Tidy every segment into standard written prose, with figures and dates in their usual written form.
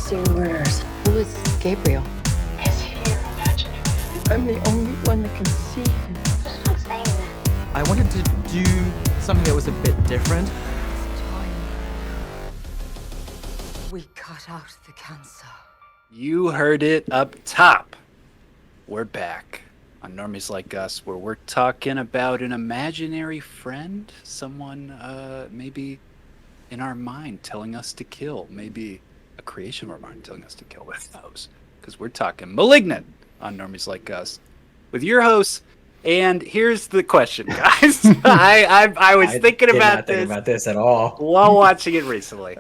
say rumors. Who is Gabriel? Is he imaginary? I'm the only one that can see him. I'm not saying that. I wanted to do something that was a bit different. We cut out the cancer. You heard it up top. We're back on Normies Like Us, where we're talking about an imaginary friend, someone maybe in our mind telling us to kill, maybe a creation of our mind telling us to kill. With those, because we're talking Malignant on Normies Like Us with your hosts. And here's the question, guys. I was thinking about this at all while watching it recently.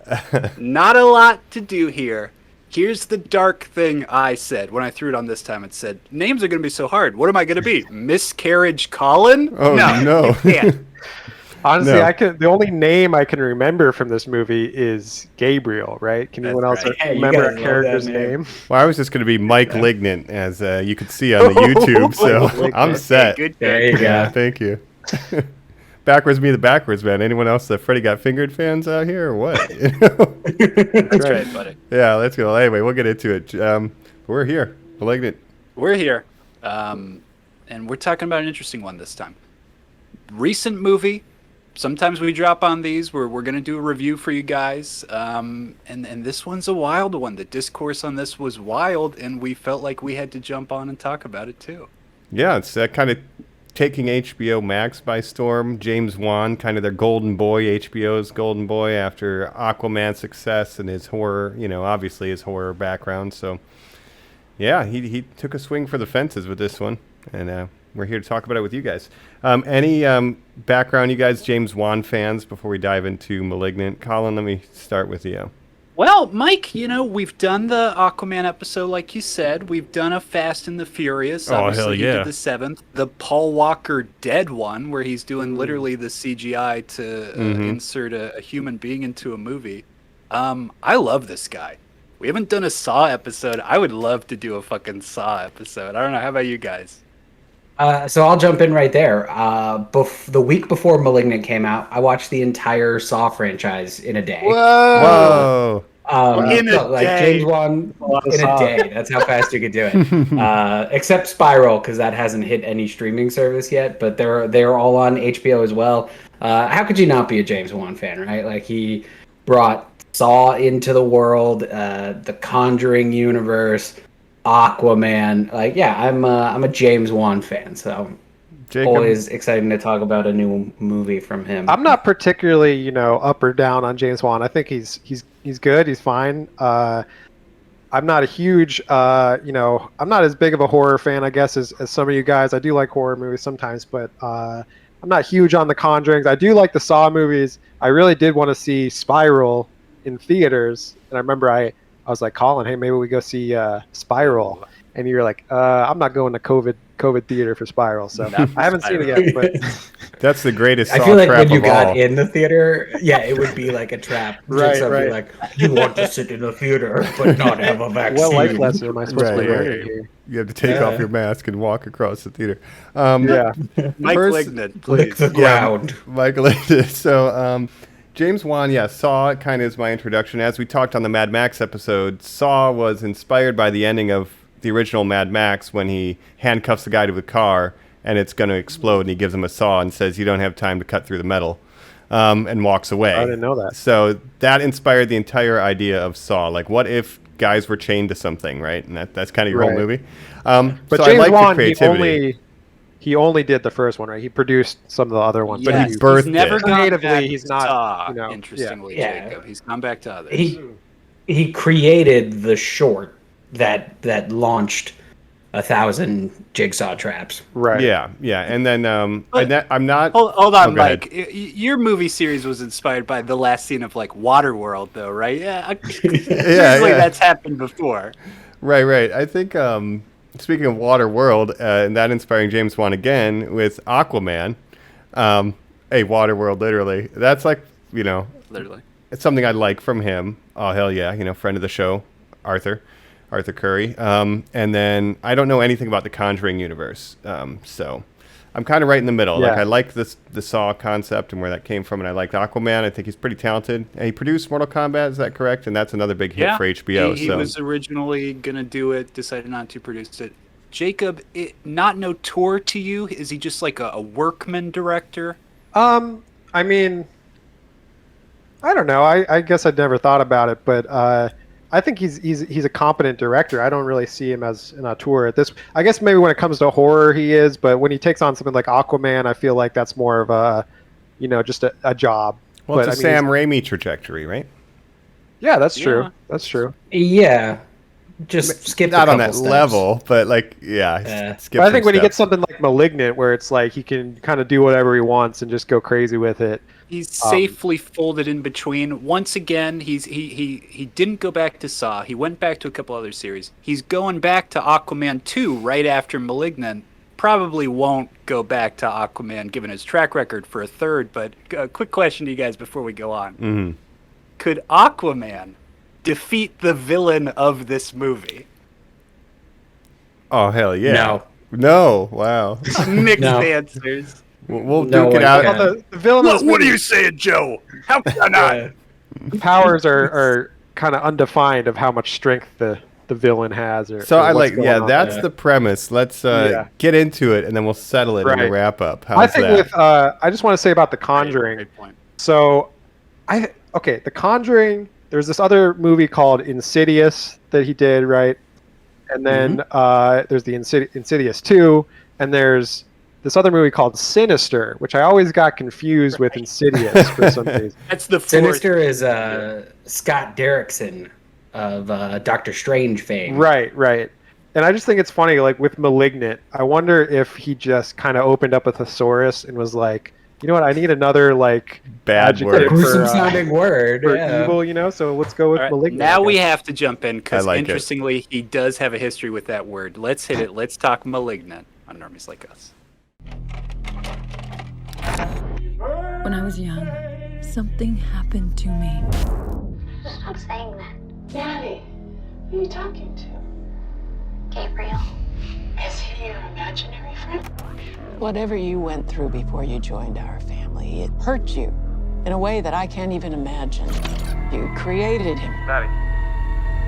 Not a lot to do here. Here's the dark thing I said when I threw it on this time. It said, names are going to be so hard. What am I going to be? Miscarriage Colin? Oh, no. You can't. Honestly, No. the only name I can remember from this movie is Gabriel, right? Can anyone else right. Hey, you remember guys a love character's that name. name? Well, I was just going to be Mike Lignant, as you could see on the YouTube, so I'm set. Good. There you Yeah, go. thank you. Backwards me the backwards man. Anyone else that Freddy Got Fingered fans out here or what? That's right, buddy. Yeah, let's go. Anyway, we'll get into it. We're here. Malignant. We're here. And we're talking about an interesting one this time. Recent movie. Sometimes we drop on these. We're going to do a review for you guys. And this one's a wild one. The discourse on this was wild, and we felt like we had to jump on and talk about it too. Yeah, it's kind of taking HBO Max by storm. James Wan, kind of their golden boy, HBO's golden boy after Aquaman's success and his horror, obviously his horror background. So, yeah, he took a swing for the fences with this one. And we're here to talk about it with you guys. Any background, you guys, James Wan fans, before we dive into Malignant? Colin, let me start with you. Well, Mike, we've done the Aquaman episode, like you said. We've done a Fast and the Furious. Oh, Obviously, hell he yeah. did the 7th. The Paul Walker Dead one, where he's doing literally the CGI to insert a human being into a movie. I love this guy. We haven't done a Saw episode. I would love to do a fucking Saw episode. I don't know. How about you guys? So I'll jump in right there. The week before Malignant came out, I watched the entire Saw franchise in a day. Whoa. In a Like day. James Wan in a day. That's how fast you could do it. Except Spiral, because that hasn't hit any streaming service yet. But they're all on HBO as well. How could you not be a James Wan fan, right? Like, he brought Saw into the world, the Conjuring universe, Aquaman. Like, yeah, I'm a James Wan fan, so Jacob? always exciting to talk about a new movie from him. I'm not particularly, up or down on James Wan. I think he's good. He's fine. I'm not a huge, I'm not as big of a horror fan, I guess, as some of you guys. I do like horror movies sometimes, but I'm not huge on the Conjurings. I do like the Saw movies. I really did want to see Spiral in theaters, and I remember I was like, Colin, hey, maybe we go see Spiral, and you were like, I'm not going to COVID theater for Spiral, so I haven't seen it yet. But That's the greatest I Saw feel like trap when you of got all. in the theater, yeah, it would be like a trap. Right, Something right. Like, you want to sit in the theater, but not have a vaccine. what life lesson am I supposed to be Right, learning right. here? You have to take Yeah. off your mask and walk across the theater. Yeah. Mike First- Lignant, Lick please. the ground. Michael, so James Wan, Saw kind of is my introduction. As we talked on the Mad Max episode, Saw was inspired by the ending of the original Mad Max when he handcuffs the guy to a car and it's going to explode, and he gives him a saw and says, "You don't have time to cut through the metal," and walks away. I didn't know that. So that inspired the entire idea of Saw. Like, what if guys were chained to something, right? And that's kind of your whole Right. movie. But so James I like Wan, the creativity. he only did the first one, right? He produced some of the other ones, But Yes, he birthed he's never it. gone Creatively, back he's to not, Saw, interestingly, Yeah. Jacob. He's gone back to others. He created the short that launched 1,000 jigsaw traps. right? Yeah, and then But- I'm not. Hold on, Oh, go ahead. Mike. Your movie series was inspired by the last scene of like Waterworld, though, right? Yeah, certainly yeah. that's happened before. Right. I think speaking of Waterworld, and that inspiring James Wan again with Aquaman, Waterworld, literally. That's like, Literally. it's something I like from him. Oh, hell yeah. Friend of the show, Arthur Curry. And then I don't know anything about the Conjuring universe. So I'm kind of right in the middle. Yeah. Like, I like the Saw concept and where that came from, and I like Aquaman. I think he's pretty talented. And he produced Mortal Kombat, is that correct? And that's another big hit for HBO. He was originally going to do it, decided not to produce it. Jacob, not no tour to you? Is he just like a workman director? I mean, I don't know. I guess I'd never thought about it, but I think he's a competent director. I don't really see him as an auteur at this. I guess maybe when it comes to horror, he is, but when he takes on something like Aquaman, I feel like that's more of a, just a job. Well, but, it's a Sam Raimi trajectory, right? Yeah, that's true. That's true. Yeah. Just skip not a on that couple steps. level, but like, yeah. Skip But I think when he steps. gets something like Malignant, where it's like he can kind of do whatever he wants and just go crazy with it. He's safely folded in between. Once again, he didn't go back to Saw. He went back to a couple other series. He's going back to Aquaman 2 right after Malignant. Probably won't go back to Aquaman given his track record for a third, but a quick question to you guys before we go on. Mm-hmm. Could Aquaman defeat the villain of this movie? Oh, hell yeah. No. No, wow. Mixed No. answers. We'll No duke it way, out. yeah. The villain of this What are movie, you saying, Joe? How can I not? powers are kind of undefined of how much strength the villain has. So or I what's like, going on. that's the premise. Let's get into it, and then we'll settle it in the Right. wrap up. I How's think that? with I just want to say about The Conjuring. Great point. So, The Conjuring. There's this other movie called Insidious that he did, right? And then there's the Insidious 2, and there's this other movie called Sinister, which I always got confused with Insidious for some reason. That's the fourth. Sinister is Scott Derrickson of Doctor Strange fame. Right. And I just think it's funny, like with Malignant, I wonder if he just kind of opened up a thesaurus and was like, you know what, I need another like Bad adjective word. Gruesome for, sounding word. for Yeah. evil, so let's go with All right, Malignant. now I we guess. have to jump in because I like it. interestingly, he does have a history with that word. Let's hit it. Let's talk Malignant on Normies Like Us. When I was young, something happened to me. Stop saying that. Daddy, who are you talking to? Gabriel. Is he your imaginary friend? Whatever you went through before you joined our family, it hurt you in a way that I can't even imagine. You created him Daddy,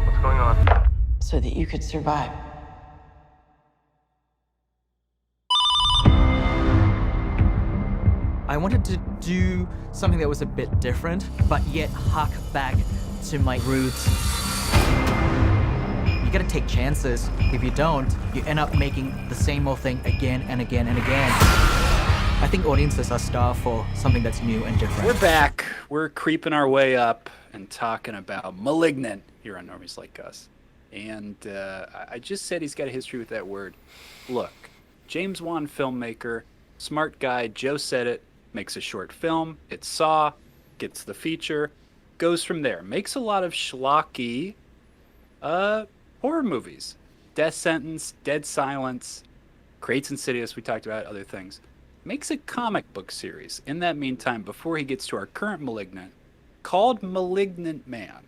what's going on? so that you could survive. I wanted to do something that was a bit different, but yet hark back to my roots. You gotta take chances. If you don't, you end up making the same old thing again and again and again. I think audiences are starved for something that's new and different. We're back. We're creeping our way up and talking about Malignant here on Normies Like Us. And I just said he's got a history with that word. Look, James Wan filmmaker, smart guy, Joe said it, makes a short film, it's Saw, gets the feature, goes from there. Makes a lot of schlocky horror movies. Death Sentence, Dead Silence, creates Insidious, we talked about other things. Makes a comic book series in that meantime before he gets to our current Malignant called Malignant Man.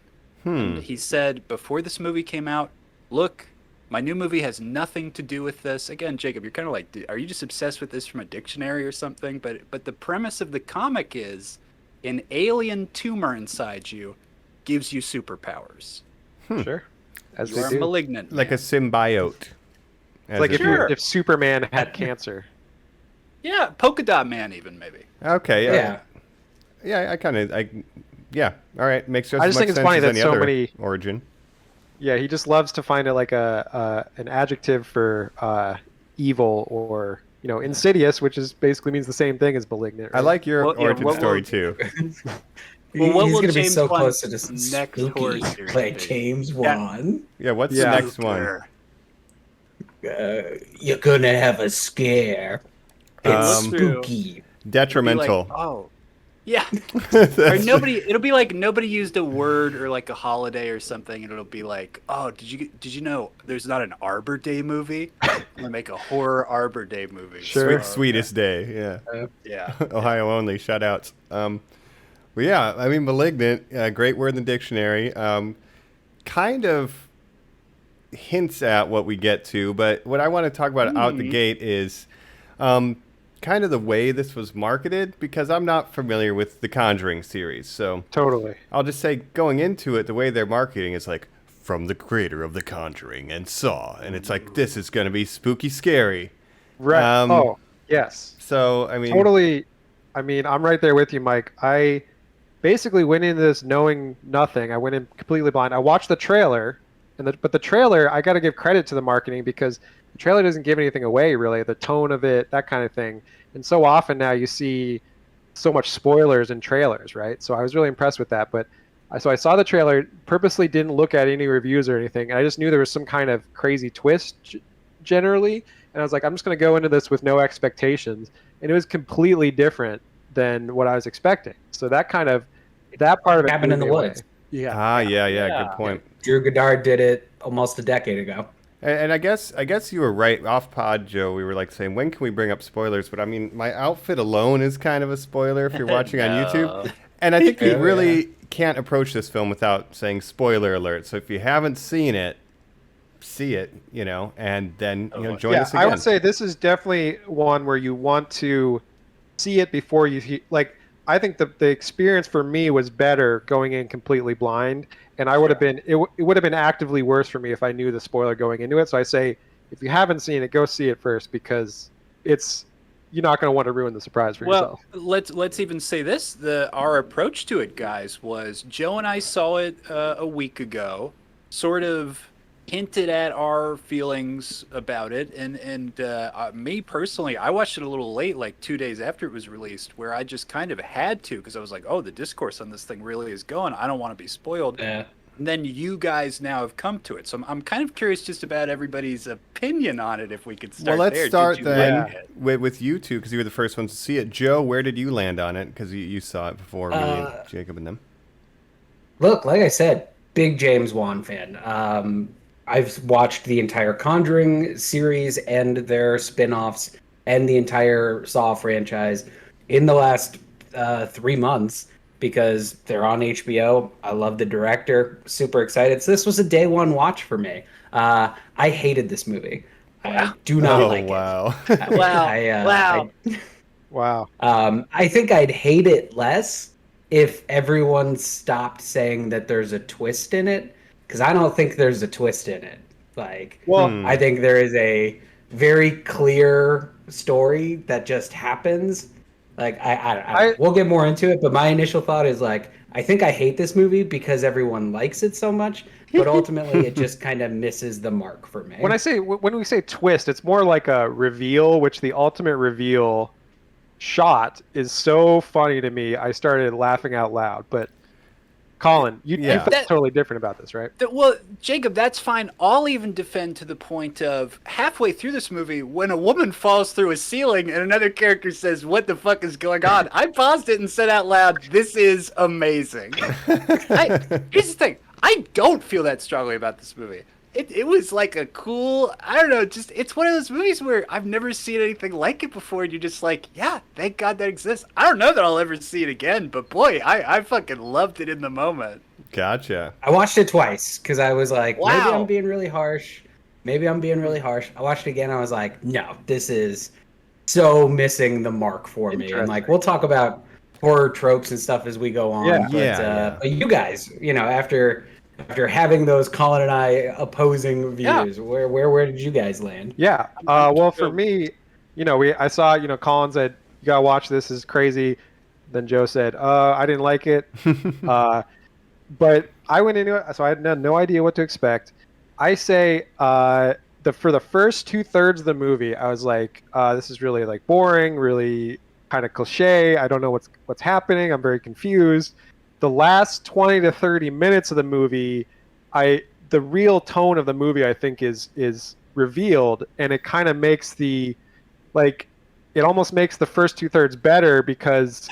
And he said before this movie came out, look, my new movie has nothing to do with this. Again, Jacob, you're kind of like, are you just obsessed with this from a dictionary or something? But the premise of the comic is an alien tumor inside you gives you superpowers. Sure. As You they are do. malignant. Like a symbiote. as Like it Sure. if Superman had cancer. Yeah, Polka Dot Man even maybe. were. Okay, Yeah. Yeah, yeah. All right, makes just I as just much think it's sense funny as that any so other many- origin. Yeah, he just loves to find it like an adjective for evil or insidious, which is basically means the same thing as malignant. I right? like your Well, yeah, origin what story will- too. Well, what He's will gonna be James so Wan's close to this next horror spooky series like be? James Yeah. Wan. Yeah, what's Yeah. the next one? You're gonna have a scare. It's Um, spooky. Detrimental. Be like, oh, yeah. Or That's- it'll be like nobody used a word or like a holiday or something, and it'll be like, oh, did you know there's not an Arbor Day movie? I'm gonna make a horror Arbor Day movie. Sure. Sweetest day, yeah. Yeah. Ohio only, shout outs. Well, yeah, I mean, Malignant, great word in the dictionary. Kind of hints at what we get to, but what I want to talk about out the gate is kind of the way this was marketed, because I'm not familiar with the Conjuring series. So Totally. I'll just say, going into it, the way they're marketing is like, from the creator of The Conjuring and Saw. And it's like, this is going to be spooky scary. Right. Oh, yes. So, I mean... Totally. I mean, I'm right there with you, Mike. I basically went into this knowing nothing. I went in completely blind. I watched the trailer, but the trailer, I got to give credit to the marketing because the trailer doesn't give anything away, really. The tone of it, that kind of thing. And so often now you see so much spoilers in trailers, right? So I was really impressed with that. But so I saw the trailer, purposely didn't look at any reviews or anything. And I just knew there was some kind of crazy twist generally. And I was like, I'm just going to go into this with no expectations. And it was completely different than what I was expecting. So that part of it Cabin in the Woods. Yeah. Yeah. Good point. Drew Goddard did it almost a decade ago. And I guess you were right. Off pod, Joe, we were like saying, when can we bring up spoilers? But I mean, my outfit alone is kind of a spoiler if you're watching on YouTube. And I think we really can't approach this film without saying spoiler alert. So if you haven't seen it, see it, and then join us again. I would say this is definitely one where you want to see it before you I think the experience for me was better going in completely blind, and I would have been it would have been actively worse for me if I knew the spoiler going into it. So I say, if you haven't seen it, go see it first, because you're not going to want to ruin the surprise for yourself. Well, let's even say this: our approach to it, guys, was Joe and I saw it a week ago, sort of hinted at our feelings about it, and me personally, I watched it a little late, like 2 days after it was released, where I just kind of had to, because I was like, oh, the discourse on this thing really is going. I don't want to be spoiled. Yeah. And then you guys now have come to it, so I'm kind of curious just about everybody's opinion on it. If we could start. Well, let's start then like with you two, because you were the first ones to see it. Joe, where did you land on it? Because you saw it before me and Jacob and them. Look, like I said, big James Wan fan. I've watched the entire Conjuring series and their spin-offs and the entire Saw franchise in the last 3 months because they're on HBO. I love the director. Super excited. So this was a day one watch for me. I hated this movie. I do not like it. Wow. I think I'd hate it less if everyone stopped saying that there's a twist in it. Because I don't think there's a twist in it. I think there is a very clear story that just happens. We'll get more into it, but my initial thought is I think I hate this movie because everyone likes it so much, but ultimately it just kind of misses the mark for me. When we say twist, it's more like a reveal, which the ultimate reveal shot is so funny to me. I started laughing out loud, but Colin, you feel totally different about this, right? Well, Jacob, that's fine. I'll even defend to the point of halfway through this movie, when a woman falls through a ceiling and another character says, "What the fuck is going on?" I paused it and said out loud, "This is amazing." Here's the thing. I don't feel that strongly about this movie. It was like a cool, I don't know, just, it's one of those movies where I've never seen anything like it before, and you're just like, yeah, thank God that exists. I don't know that I'll ever see it again, but boy, I fucking loved it in the moment. Gotcha. I watched it twice, because I was like, wow. Maybe I'm being really harsh. I watched it again, I was like, no, this is so missing the mark for me. And we'll talk about horror tropes and stuff as we go on. But you guys, after having those Colin and I opposing views, where did you guys land? Yeah. Well, for me, I saw, Colin said, you gotta watch this is crazy. Then Joe said, I didn't like it. But I went into it, so I had no idea what to expect. I say for the first 2/3 of the movie, I was like, this is really boring, really kind of cliche. I don't know what's happening. I'm very confused. The last 20 to 30 minutes of the movie, the real tone of the movie, I think, is revealed, and it kind of makes it almost makes the first 2/3 better because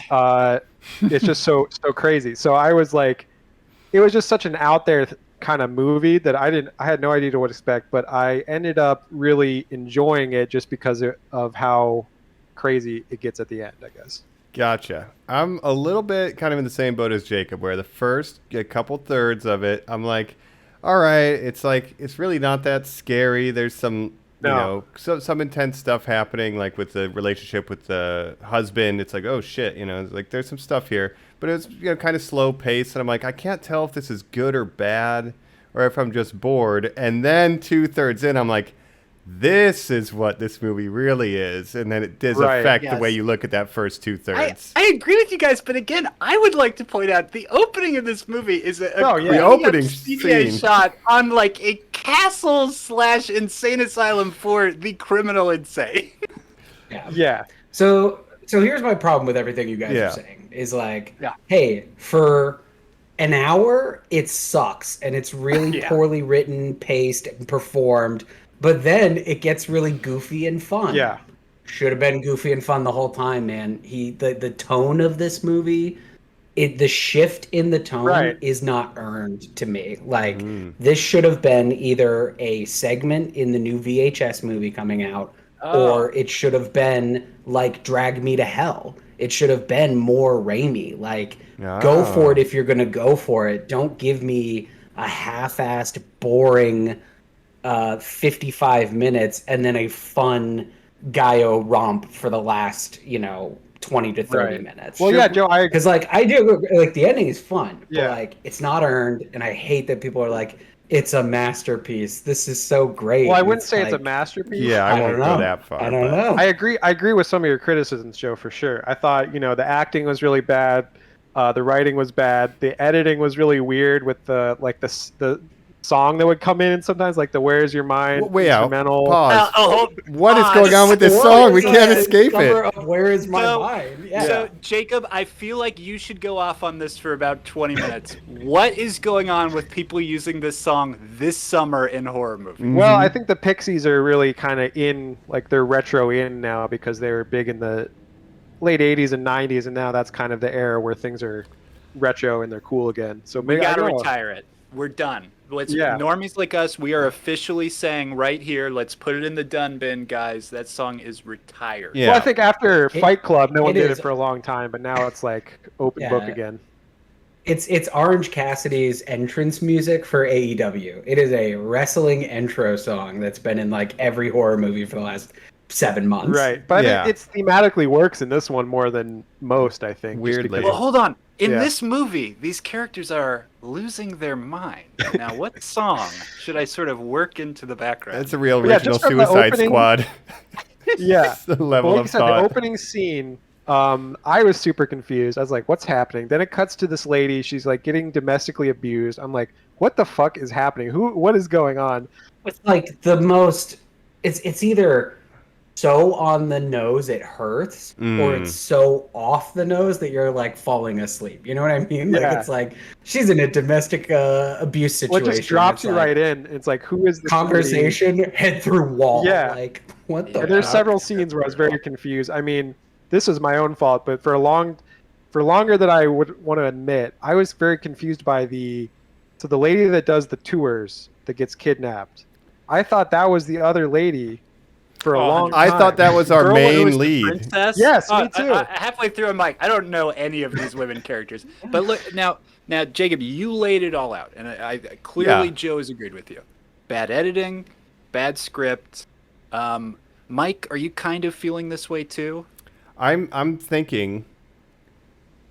it's just so crazy. So I was like, it was just such an out there kind of movie that I had no idea what to expect, but I ended up really enjoying it just because of how crazy it gets at the end, I guess. Gotcha. I'm a little bit kind of in the same boat as Jacob, where the first couple thirds of it, I'm like, all right, it's really not that scary. There's some You No. know, some intense stuff happening, like with the relationship with the husband. It's like, oh shit, you know, it's like there's some stuff here, but it's kind of slow pace, and I'm like, I can't tell if this is good or bad, or if I'm just bored. And then 2/3 in, I'm like, this is what this movie really is, and then it does affect the way you look at that first 2/3. I agree with you guys, but again, I would like to point out the opening of this movie is the opening CGI scene shot on like a castle / insane asylum for the criminal insane. Yeah. So here's my problem with everything you guys are saying is like, hey, for an hour it sucks and it's really poorly written, paced, and performed, but then it gets really goofy and fun. Yeah. Should have been goofy and fun the whole time, man. The tone of this movie, the shift in the tone is not earned to me. Like this should have been either a segment in the new VHS movie coming out, or it should have been like Drag Me to Hell. It should have been more Raimi. Like go for it if you're gonna go for it. Don't give me a half-assed, boring 55 minutes and then a fun Gaio romp for the last 20 to 30 minutes. Well, yeah, Joe, because like I do like the ending is fun, but like it's not earned, and I hate that people are like, it's a masterpiece. This is so great. Well, I wouldn't say it's a masterpiece. Yeah, I won't go that far. I don't know. I agree with some of your criticisms, Joe, for sure. I thought, the acting was really bad, the writing was bad, the editing was really weird with the song that would come in sometimes, like the "Where's Your Mind" instrumental. Pause. What is going on with this song? We can't escape it. Where is my mind? Yeah. So, Jacob, I feel like you should go off on this for about 20 minutes. What is going on with people using this song this summer in horror movies? Well, I think the Pixies are really kind of in, like they're retro in now because they were big in the late 80s and 90s, and now that's kind of the era where things are retro and they're cool again. So we got to retire it. We're done. Normies like us, we are officially saying right here, let's put it in the done bin, guys. That song is retired. Yeah. Well, I think after Fight Club, no one did it for a long time, but now it's like open book again. It's Orange Cassidy's entrance music for AEW. It is a wrestling intro song that's been in like every horror movie for the last 7 months. Right, but it's thematically works in this one more than most, I think. Weirdly. Well, hold on. In this movie, these characters are losing their mind. Now, what song should I sort of work into the background? That's a real original Suicide Squad. Yeah. The level of thought. The opening scene, I was super confused. I was like, what's happening? Then it cuts to this lady. She's like getting domestically abused. I'm like, what the fuck is happening? What is going on? It's like the most... It's either... so on the nose it hurts, or it's so off the nose that you're like falling asleep. You know what I mean? Like it's like she's in a domestic abuse situation. Well, it just drops you right in. It's like, who is this conversation? lady? Head through wall. Yeah. Like what the? There's several scenes where I was very confused. I mean, this is my own fault, but for longer than I would want to admit, I was very confused by the lady that does the tours that gets kidnapped. I thought that was the other lady. For a long time. I thought that was our main lead. Princess? Yes, me too. Halfway through, I'm like, I don't know any of these women characters. But look, now, Jacob, you laid it all out, and I clearly Joe has agreed with you. Bad editing, bad script. Mike, are you kind of feeling this way too? I'm thinking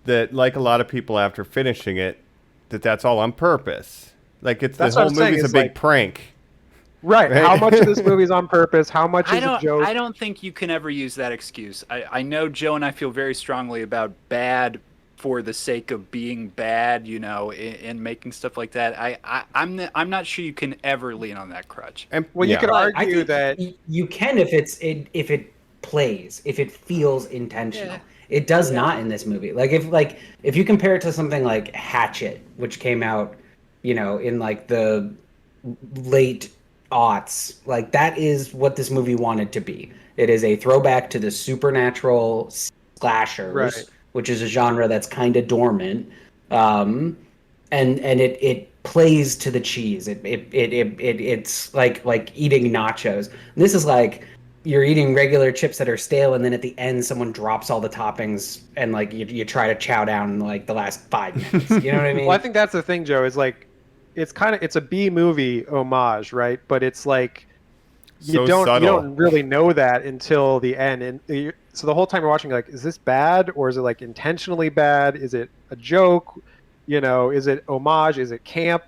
that, like a lot of people after finishing it, that's all on purpose. Like the whole movie's a big prank. Right. How much of this movie is on purpose? How much is a joke? I don't think you can ever use that excuse. I know Joe and I feel very strongly about bad for the sake of being bad, and making stuff like that. I'm not sure you can ever lean on that crutch. Well, you could argue that you can if it plays, if it feels intentional. Yeah. It does not in this movie. Like if you compare it to something like Hatchet, which came out, in like the late aughts, like that is what this movie wanted to be. It is a throwback to the supernatural slashers, which is a genre that's kind of dormant, and it plays to the cheese. It's like eating nachos. This is like you're eating regular chips that are stale, and then at the end someone drops all the toppings, and like you try to chow down in like the last 5 minutes. You know what I mean? Well, I think that's the thing, Joe, is like it's a B movie homage, right? But it's like So you subtle. don't really know that until the end, and so the whole time you're watching, like, is this bad or is it like intentionally bad? Is it a joke? Is it homage? Is it camp?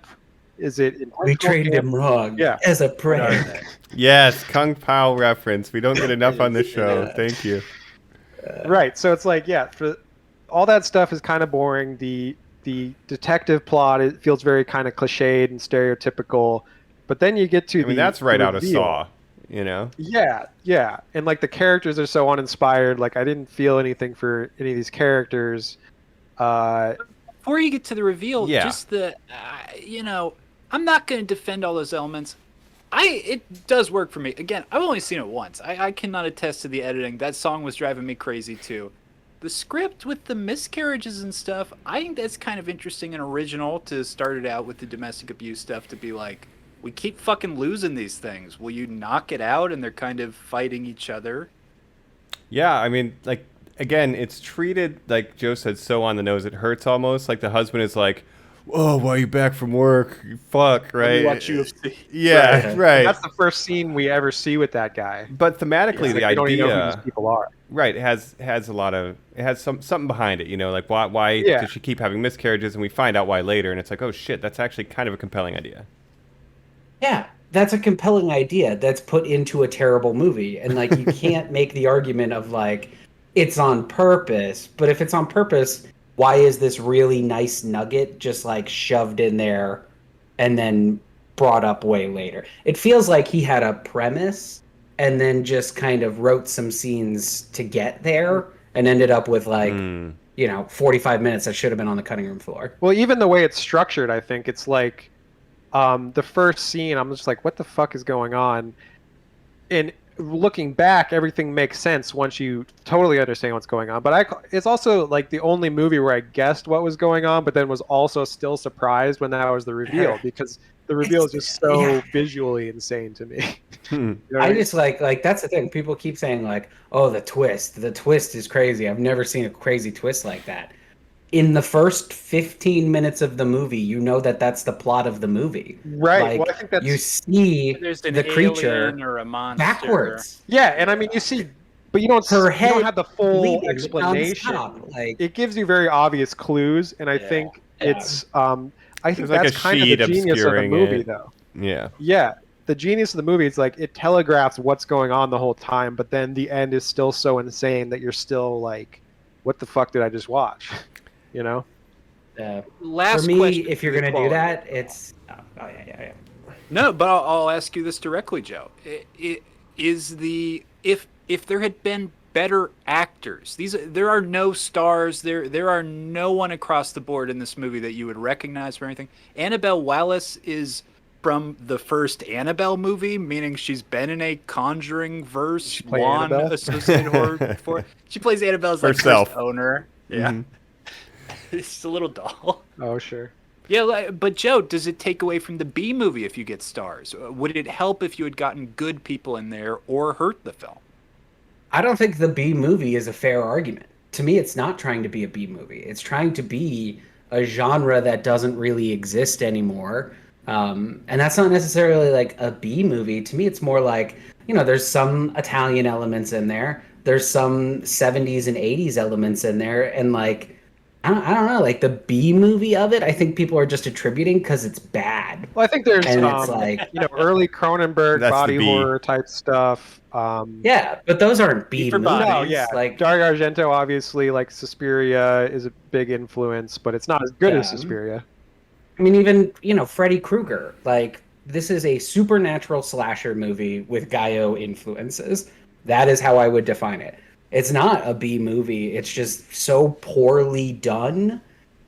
Is it We treated camp? him wrong Yeah. as a prey. Yes, Kung Pao reference. We don't get enough on this show. Thank you. Right. So it's like, for all that stuff is kind of boring. The detective plot, it feels very kind of cliched and stereotypical. But then you get to that's right out of reveal. Saw, Yeah. And like the characters are so uninspired. Like I didn't feel anything for any of these characters. Before you get to the reveal, Yeah. just I'm not going to defend all those elements. It does work for me. Again, I've only seen it once. I cannot attest to the editing. That song was driving me crazy too. The script with the miscarriages and stuff, I think that's kind of interesting and original to start it out with the domestic abuse stuff, to be like, we keep fucking losing these things. Will you knock it out? And they're kind of fighting each other. Yeah, I mean, like, again, it's treated, like Joe said, so on the nose. It hurts almost. Like the husband is like, "Whoa, why are you back from work? You fuck," right? Watch UFC. Yeah, right. That's the first scene we ever see with that guy. But thematically, the we don't even know who idea, these people are. right, it has a lot of, it has something behind it. Like why Yeah. does she keep having miscarriages? And we find out why later, and it's like, oh shit, that's actually kind of a compelling idea. Yeah, that's a compelling idea that's put into a terrible movie. And like you can't make the argument of like it's on purpose, but if it's on purpose, why is this really nice nugget just like shoved in there and then brought up way later? It feels like he had a premise and then just kind of wrote some scenes to get there and ended up with like 45 minutes that should have been on the cutting room floor. Well, even the way it's structured, I think it's like the first scene, I'm just like, what the fuck is going on? And looking back, everything makes sense once you totally understand what's going on. But it's also like the only movie where I guessed what was going on, but then was also still surprised when that was the reveal, because the reveal is just so visually insane to me. I just like that's the thing. People keep saying like, oh, the twist is crazy. I've never seen a crazy twist like that. In the first 15 minutes of the movie, you know that that's the plot of the movie. Right. Like, well, I think that's... you see the creature or a monster backwards. Yeah, and I mean, you see, but you don't. Her you head don't have the full bleeding explanation. nonstop, like... It gives you very obvious clues, and I think it's. I think There's like that's a kind of sheet the genius of the obscuring movie, it. though. Yeah. Yeah, the genius of the movie is like it telegraphs what's going on the whole time, but then the end is still so insane that you're still like, "What the fuck did I just watch?" You know. Last for me, question if you're gonna do that, it's yeah. No, but I'll ask you this directly, Joe. If there had been better actors, there are no stars, there are no one across the board in this movie that you would recognize for anything. Annabelle Wallis is from the first Annabelle movie, meaning she's been in a Conjuring verse one associated horror before. She plays Annabelle's like Herself. first owner. Yeah. It's a little doll. Oh, sure. Yeah, but Joe, does it take away from the B movie if you get stars? Would it help if you had gotten good people in there, or hurt the film? I don't think the B movie is a fair argument. To me, it's not trying to be a B movie. It's trying to be a genre that doesn't really exist anymore. And that's not necessarily like a B movie. To me, it's more like, there's some Italian elements in there. There's some 70s and 80s elements in there. And like, I don't know, like the B movie of it, I think people are just attributing because it's bad. Well, I think there's and it's like, early Cronenberg That's body the B. horror type stuff. Yeah, but those aren't B for movies. bodies. No, yeah, Like, Dario Argento, obviously, like Suspiria is a big influence, but it's not as good as Suspiria. I mean, even, Freddy Krueger, like, this is a supernatural slasher movie with Gaio influences. That is how I would define it. It's not a B movie. It's just so poorly done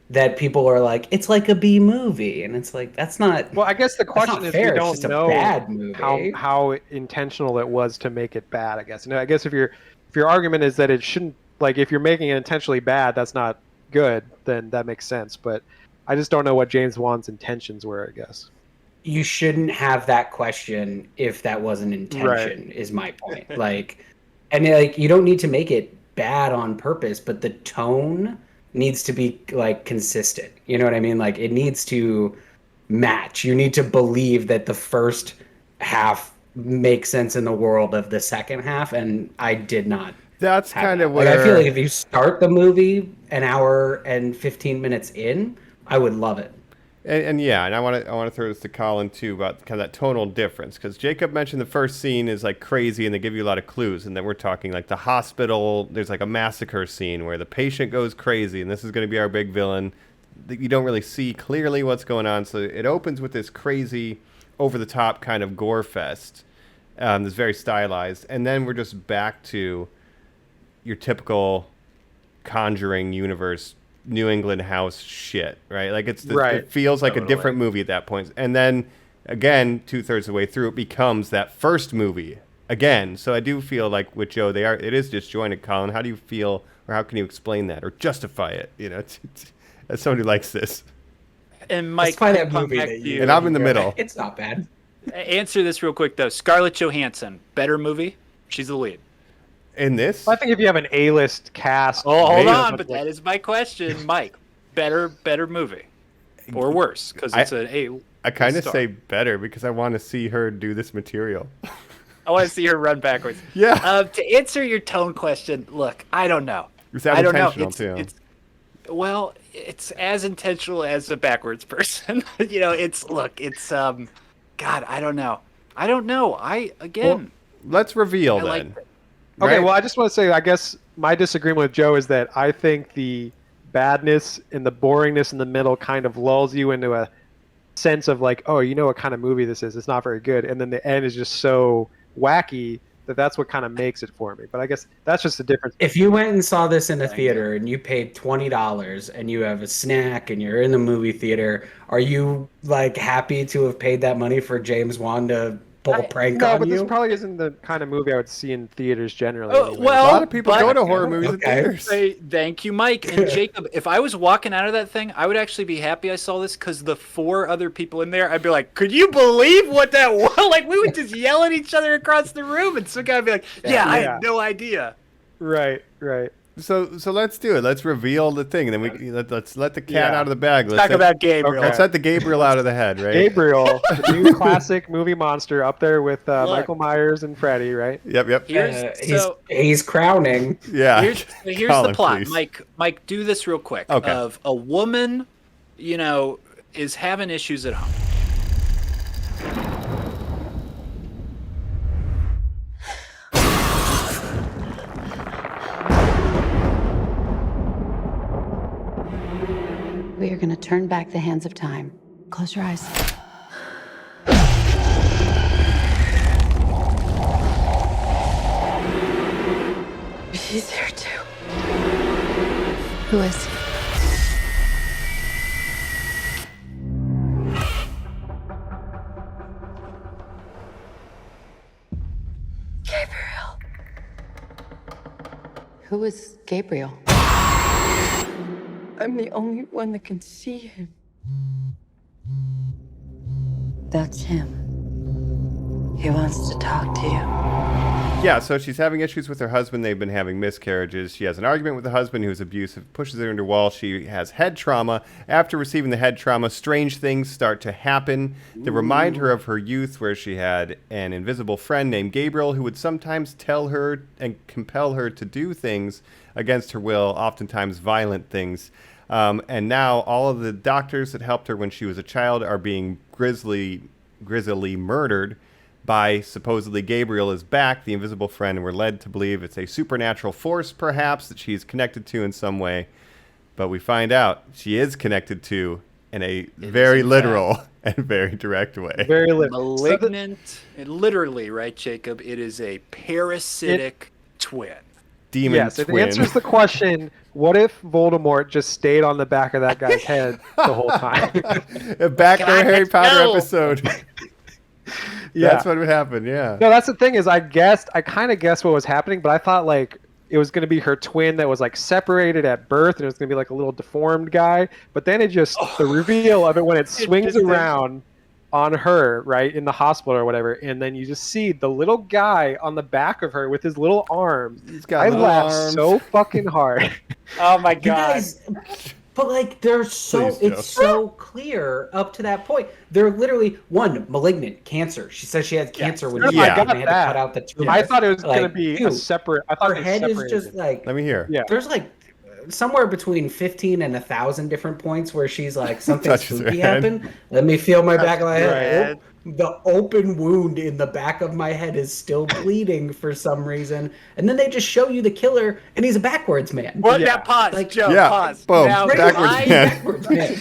that people are like, it's like a B movie. And it's like, that's not... Well, I guess the question is, fair. we It's don't just a know bad movie. how intentional it was to make it bad, I guess. I guess if your argument is that it shouldn't, like, if you're making it intentionally bad, that's not good, then that makes sense. But I just don't know what James Wan's intentions were, I guess. You shouldn't have that question if that was an intention, is my point. Like, and like, you don't need to make it bad on purpose, but the tone needs to be like consistent. You know what I mean? Like, it needs to match. You need to believe that the first half make sense in the world of the second half, and I did not. That's kind of Like, where I feel like if you start the movie an hour and 15 minutes in, I would love it. And yeah, and I want to throw this to Colin too about kind of that tonal difference, because Jacob mentioned the first scene is like crazy and they give you a lot of clues, and then we're talking like the hospital. There's like a massacre scene where the patient goes crazy, and this is going to be our big villain. You don't really see clearly what's going on, so it opens with this crazy, over the top kind of gore fest, that's very stylized, and then we're just back to your typical Conjuring universe. New England house shit, right? Like it feels like a different movie at that point. And then again, 2/3 of the way through, it becomes that first movie again. So I do feel like with Joe, it is disjointed. Colin, how do you feel, or how can you explain that or justify it? You know, as somebody who likes this. And Mike, Let's find that movie that you, and I'm in the middle. It's not bad. Answer this real quick though. Scarlett Johansson, better movie. She's the lead. In this, I think if you have an A-list cast. Oh, hold on, but that is my question, Mike. Better movie, or worse? Because it's an A. I kind of say better because I want to see her do this material. I want to see her run backwards. Yeah. To answer your tone question, look, I don't know. Is that intentional too? Well, it's as intentional as a backwards person. You know, God, I don't know. Well, let's reveal then. Okay, Right? well, I just want to say, I guess my disagreement with Joe is that I think the badness and the boringness in the middle kind of lulls you into a sense of like, oh, you know what kind of movie this is. It's not very good. And then the end is just so wacky that's what kind of makes it for me. But I guess that's just the difference. If you went and saw this in a theater and you paid $20 and you have a snack and you're in the movie theater, are you like happy to have paid that money for James Wan to pull a prank on but you? this probably isn't the kind of movie I would see in theaters generally. Anyway. Well, a lot of people go to horror movies in theaters. Thank you, Mike and Jacob. If I was walking out of that thing, I would actually be happy I saw this because the 4 other people in there, I'd be like, "Could you believe what that was?" Like we would just yell at each other across the room, and some guy would be like, "Yeah, I had no idea." Right. So let's do it. Let's reveal the thing, and then let's let the cat out of the bag. Let's talk about Gabriel. Let's let the Gabriel out of the head, right? Gabriel, the new classic movie monster, up there with Michael Myers and Freddy, right? Yep. He's crowning. Yeah. Here's Colin, the plot. please. Mike, do this real quick. Okay. Of a woman, is having issues at home. We are going to turn back the hands of time. Close your eyes. She's here too. Who is? Gabriel. Who is Gabriel? I'm the only one that can see him. That's him. He wants to talk to you. Yeah, so she's having issues with her husband. They've been having miscarriages. She has an argument with the husband who's abusive, pushes her into a wall. She has head trauma. After receiving the head trauma, strange things start to happen that remind her of her youth, where she had an invisible friend named Gabriel who would sometimes tell her and compel her to do things against her will, oftentimes violent things. And now all of the doctors that helped her when she was a child are being grisly murdered by supposedly Gabriel is back, the invisible friend, and we're led to believe it's a supernatural force, perhaps, that she's connected to in some way. But we find out she is connected to in a very literal and very direct way. Very literal. Malignant. Literally, right, Jacob? It is a parasitic twin. Demon yes, twin. It answers the question, what if Voldemort just stayed on the back of that guy's head the whole time? Back to our Harry Potter episode. Yeah. That's what would happen, yeah. No, that's the thing is I kind of guessed what was happening, but I thought like it was going to be her twin that was like separated at birth and it was going to be like a little deformed guy. But then it just, the reveal of it when it swings around on her, right, in the hospital or whatever, and then you just see the little guy on the back of her with his little arms. He's got I little laughed arms. so fucking hard. Oh my god. But like they're so Please, it's so clear up to that point. They're literally malignant cancer. She says she had cancer when I she was got young, and they had to that. cut out the tumor. I thought it was Like, going to be dude, a separate. I thought her it was head is separated. just like Let me hear. Yeah. there's like somewhere between 15 and 1,000 different points where she's like something Touches her spooky head. happened. Let me feel my back of my head. Right. Oh, the open wound in the back of my head is still bleeding for some reason. And then they just show you the killer, and he's a backwards man. What? Yeah. Now pause, Like, Joe. Yeah, Pause. boom, Now, backwards by- man. Backwards man.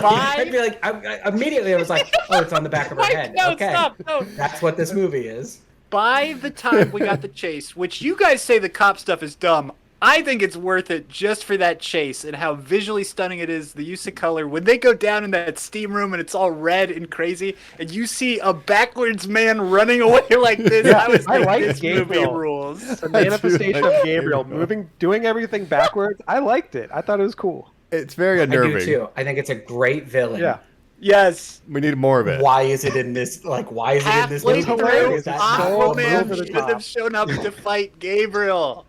By- I'd be like, immediately I was like, oh, it's on the back of her Mike, head. no, Okay, stop, no. that's what this movie is. By the time we got the chase, which you guys say the cop stuff is dumb, I think it's worth it just for that chase and how visually stunning it is, the use of color. When they go down in that steam room and it's all red and crazy, and you see a backwards man running away like this, Yeah, I was I like, like this Gabriel. movie rules. The manifestation like of Gabriel Gabriel. doing everything backwards. I liked it. I thought it was cool. It's very I do unnerving. too. I think it's a great villain. Yeah. Yes. We need more of it. Why is it in this? Like, why is it in this Halfway movie? through, Is that not what Aquaman movie? should have shown up to fight Gabriel.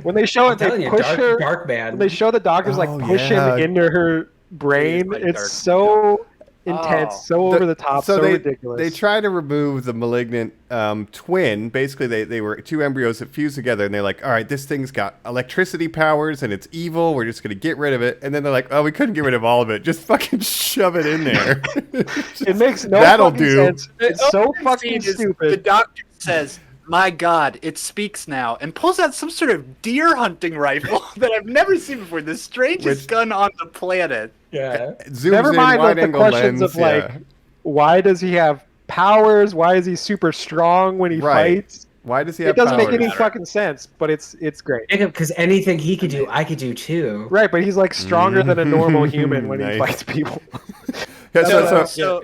When they show I'm it, they telling you, push her. Dark Man. When they show the doctors like Oh, push yeah. him into her brain, like it's Dark so intense, so over the top, so they, ridiculous. They try to remove the malignant twin. Basically, they were two embryos that fused together, and they're like, all right, this thing's got electricity powers, and it's evil. We're just going to get rid of it. And then they're like, oh, we couldn't get rid of all of it. Just fucking shove it in there. It makes no That'll fucking do. sense. It's so Opening fucking scene is stupid. The doctor says, "My God, it speaks now," and pulls out some sort of deer hunting rifle that I've never seen before. The strangest gun on the planet. Yeah. Zooms Never in, mind like wide the angle questions lens, of like, why does he have powers? Why is he super strong when he Right. fights? Why does he have It doesn't make powers? any fucking sense, but it's great. Because anything he could do, I could do too. Right, but he's like stronger than a normal human when Nice. he fights people. Yeah, So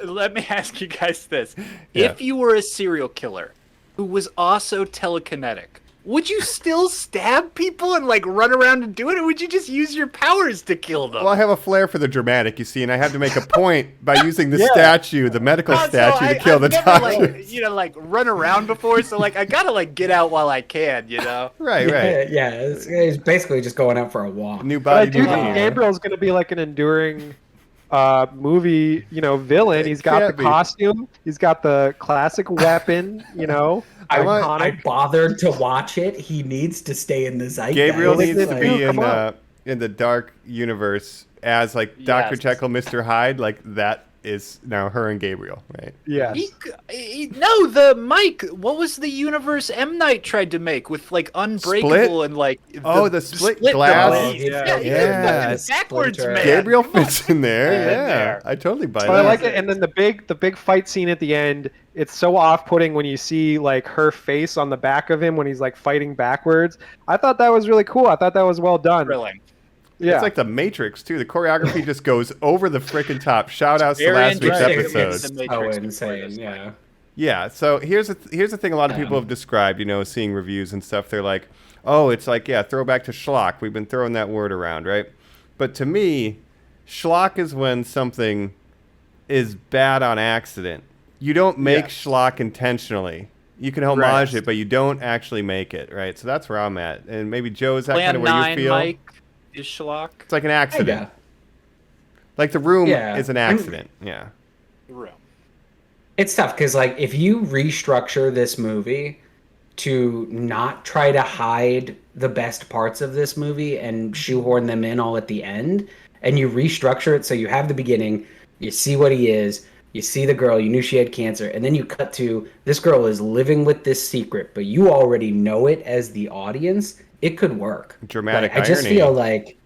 let me ask you guys this: Yeah. if you were a serial killer who was also telekinetic, would you still stab people and like run around and do it, or would you just use your powers to kill them? Well, I have a flair for the dramatic, you see, and I had to make a point by using the Yeah. statue, the medical statue, to kill the I've doctor. never, like run around before, so like I gotta like get out while I can, you know. Right, right. Yeah, it's basically just going out for a walk. New But I body, do new think year. Gabriel's going to be like an enduring movie, villain. It He's got the can't be. costume. He's got the classic weapon, I bothered to watch it. He needs to stay in the zeitgeist. Gabriel needs to Like, be come on. in the dark universe as like Dr. Yes. Jekyll, Mr. Hyde. Like that is now her and Gabriel, right? Yes. No, the Mike. What was the universe M. Night tried to make with like Unbreakable and like The split glass. blade? Yeah, yeah. Fucking backwards Splinter. man. Gabriel Come on. fits in there. Yeah, Yeah, there. I totally buy But I that. like it, and then the big fight scene at the end. It's so off-putting when you see like her face on the back of him when he's like fighting backwards. I thought that was really cool. I thought that was well done. Thrilling. Yeah. It's like the Matrix too. The choreography just goes over the frickin' top. Shout outs to Very last week's interesting. episode. It's the Oh, Matrix insane! before this. Yeah. Yeah, so here's the thing a lot of people have described, seeing reviews and stuff. They're like, oh, it's like, yeah, throwback to schlock. We've been throwing that word around, right? But to me, schlock is when something is bad on accident. You don't make schlock intentionally. You can homage it, but you don't actually make it, right? So that's where I'm at. And maybe Joe, is that kind Plan of where 9, you feel? Mike, is schlock. It's like an accident. Yeah. Like The Room Yeah. is an accident. Yeah. Room. It's tough because, like, if you restructure this movie to not try to hide the best parts of this movie and shoehorn them in all at the end, and you restructure it so you have the beginning, you see what he is, you see the girl, you knew she had cancer, and then you cut to this girl is living with this secret, but you already know it as the audience, it could work. Dramatic But I just irony. feel like,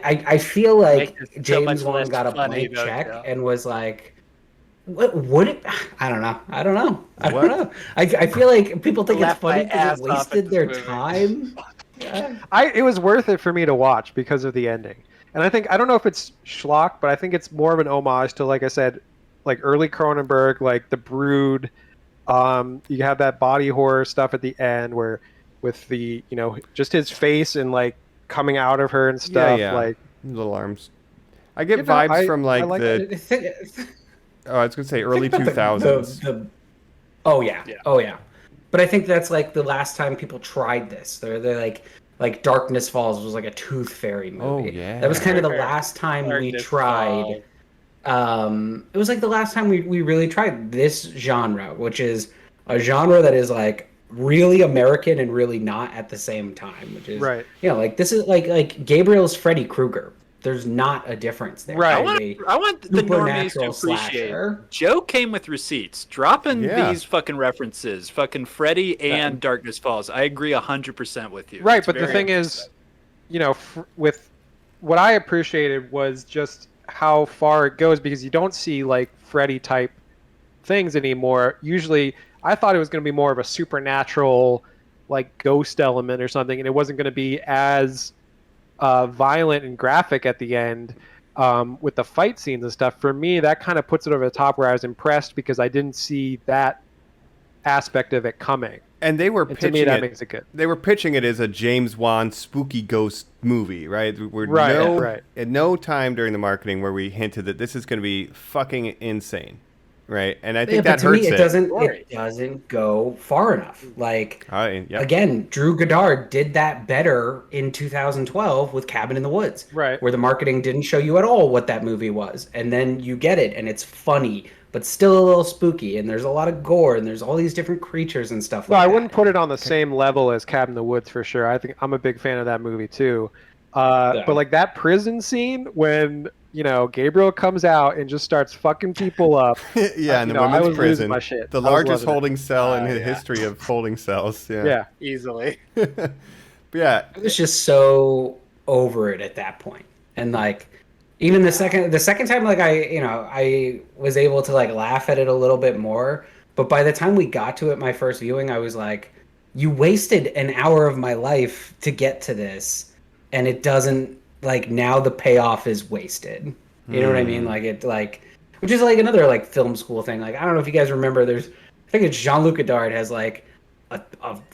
I feel like Makes it so much James Wan less got a funny, blank though, check Joe. and was like, what would it? I don't know. I don't know. What? I feel like people think it's Laughed my funny because ass it off wasted at their this movie. time. Yeah. It was worth it for me to watch because of the ending. And I don't know if it's schlock, but I think it's more of an homage to, like I said, like early Cronenberg, like The Brood. You have that body horror stuff at the end where with the, just his face and like coming out of her and stuff. Yeah. Like, Little arms. I get You know, vibes I- from like I like the. Oh, I was gonna say early Think about 2000s. Oh yeah. Oh yeah. But I think that's like the last time people tried this. They're like like Darkness Falls was like a Tooth Fairy movie. Oh, yeah. That was kind of the Fair. last time we Darkness tried. It was like the last time we really tried this genre, which is a genre that is like really American and really not at the same time, which is Right. you know, like this is like Gabriel's Freddy Krueger. There's not a difference there. Right. I want the normies to supernatural appreciate. slasher. Joe came with receipts, dropping Yeah. these fucking references, fucking Freddy and Darkness Falls. I agree 100% with you. Right, It's but the very thing is, you know, with what I appreciated was just how far it goes, because you don't see like Freddy type things anymore. Usually, I thought it was going to be more of a supernatural, like ghost element or something, and it wasn't going to be as violent and graphic at the end with the fight scenes and stuff. For me, that kind of puts it over the top, where I was impressed because I didn't see that aspect of it coming. And they were And to pitching me, that it. makes it good. They were pitching it as a James Wan spooky ghost movie, right? Right. At no time during the marketing where we hinted that this is going to be fucking insane, right? And I think that to hurts me, it. it doesn't go far enough. Like again, Drew Goddard did that better in 2012 with Cabin in the Woods, Right. where the marketing didn't show you at all what that movie was, and then you get it, and it's funny, but still a little spooky, and there's a lot of gore, and there's all these different creatures and stuff. No, like I that. wouldn't put it on the same level as Cabin in the Woods for sure. I think I'm a big fan of that movie too. But like that prison scene when, you know, Gabriel comes out and just starts fucking people up. Yeah, in you the know, I women's was prison, losing my shit. the I was largest loving it. holding cell in the history of holding cells. Yeah, Yeah. easily. But yeah, I was just so over it at that point, and like even the second time, like I was able to like laugh at it a little bit more, but by the time we got to it, my first viewing, I was like, you wasted an hour of my life to get to this, and it doesn't, like, now the payoff is wasted. You know what I mean? Like it, like, which is like another like film school thing. Like, I don't know if you guys remember, I think it's Jean-Luc Godard has like a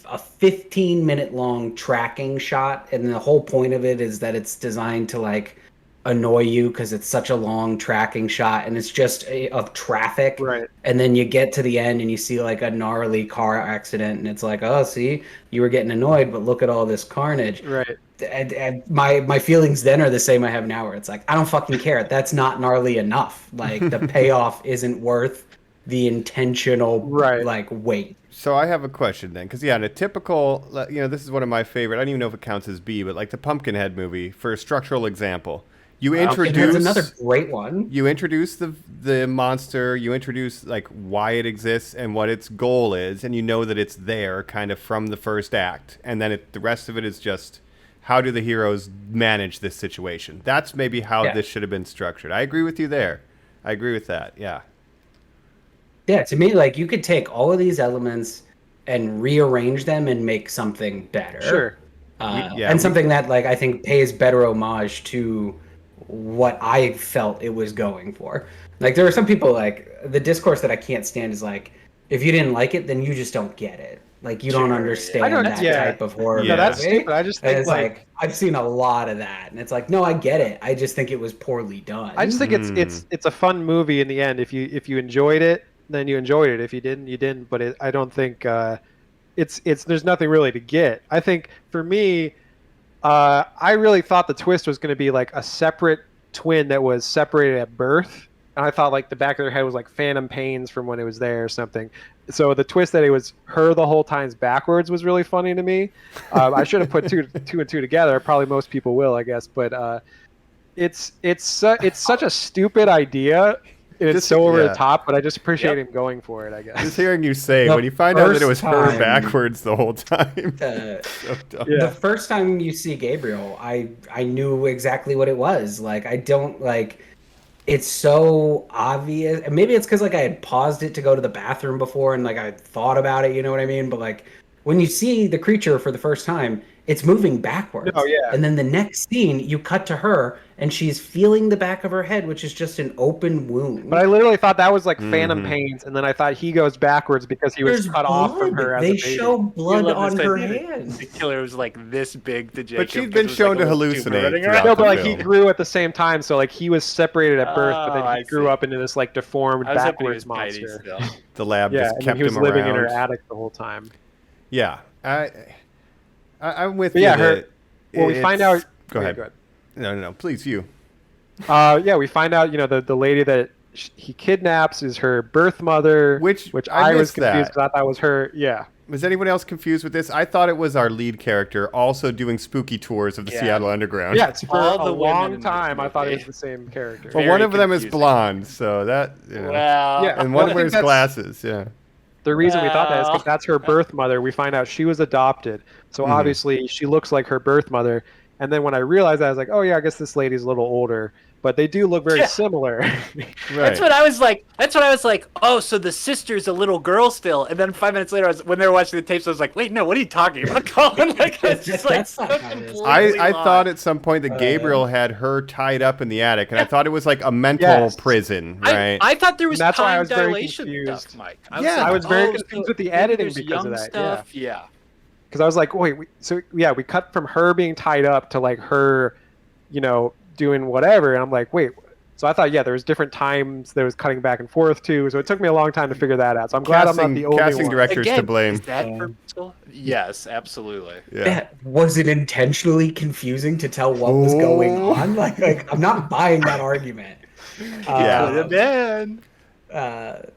15-minute long tracking shot, and the whole point of it is that it's designed to like annoy you because it's such a long tracking shot, and it's just of traffic. Right. And then you get to the end and you see like a gnarly car accident, and it's like, oh, see, you were getting annoyed, but look at all this carnage. Right. And my feelings then are the same I have now, where it's like, I don't fucking care. That's not gnarly enough. Like the payoff isn't worth the intentional like wait. So I have a question then, because in a typical, you know, this is one of my favorite. I don't even know if it counts as B, but like the Pumpkinhead movie, for a structural example, you introduce another great one. You introduce the monster, you introduce like why it exists and what its goal is, and you know that it's there kind of from the first act, and then the rest of it is just how do the heroes manage this situation. That's maybe how this should have been structured. I agree with you there. I agree with that. Yeah. Yeah, to me, like, you could take all of these elements and rearrange them and make something better. Sure. And something that, like, I think pays better homage to what I felt it was going for. Like, there are some people, like, the discourse that I can't stand is, like, if you didn't like it, then you just don't get it. Like, you don't understand that type of horror. No, that's stupid. I just think, it's like, I've seen a lot of that, and it's like, no, I get it. I just think it was poorly done. I just think it's a fun movie in the end. If you enjoyed it, then you enjoyed it. If you didn't, you didn't. But I don't think it's there's nothing really to get. I think for me, I really thought the twist was going to be like a separate twin that was separated at birth, and I thought like the back of their head was like phantom pains from when it was there or something. So the twist that it was her the whole time's backwards was really funny to me. I should have put two and two together. Probably most people will, I guess. But it's such a stupid idea. And it's so over the top, but I just appreciate him going for it, I guess. Just hearing you say, when you find out that it was her backwards the whole time. So dumb. The first time you see Gabriel, I knew exactly what it was. Like, I don't, like, it's so obvious. And maybe it's because, like, I had paused it to go to the bathroom before and, like, I thought about it, you know what I mean? But, like, when you see the creature for the first time, it's moving backwards. Oh, yeah. And then the next scene, you cut to her, and she's feeling the back of her head, which is just an open wound. But I literally thought that was like phantom pains, and then I thought he goes backwards because he was cut off from her as a baby. They show blood on her hands. The killer was like this big to Jacob. But she's been shown to hallucinate. No, but like he grew at the same time, so like he was separated at birth, but then he grew up into this like deformed backwards monster. The lab just kept him around. He was living in her attic the whole time. Yeah, I'm with but you. Yeah, Well, we find out. Go okay, ahead. No. Please, you. Yeah, we find out. The lady that he kidnaps is her birth mother, Which I was missed that. confused because I thought it was her. Yeah. Was anyone else confused with this? I thought it was our lead character also doing spooky tours of the Seattle Underground. Yeah, for All a the women long in time, this I thought it movie. was the same character. Well, Very one of them is confusing. blonde, so that Well, Yeah. and Well, one I wears think that's- glasses. Yeah. The reason we thought that is because Well. that's her birth mother. We find out she was adopted, so obviously she looks like her birth mother. And then when I realized that, I was like, oh yeah, I guess this lady's a little older, but they do look very Yeah. similar. That's what I was like. Oh, so the sister's a little girl still. And then 5 minutes later, when they were watching the tapes, I was like, wait, no, what are you talking about, Colin? Like, it's just like so completely I lost. thought at some point that Gabriel had her tied up in the attic, and I thought it was like a mental prison, right? I thought there was And that's why I time was very dilation confused. stuff, Mike. Yeah. I was very oh, confused so with the maybe editing there's because of young that. stuff. Yeah. Because I was like, wait, we cut from her being tied up to like her, doing whatever, and I'm like, wait. So I thought, there was different times that was cutting back and forth too. So it took me a long time to figure that out. So I'm glad I'm not the only casting one. directors to blame. Is that purposeful? Yes, absolutely. Yeah. Was it intentionally confusing to tell what was going on? Like I'm not buying that argument. Yeah. Could have been.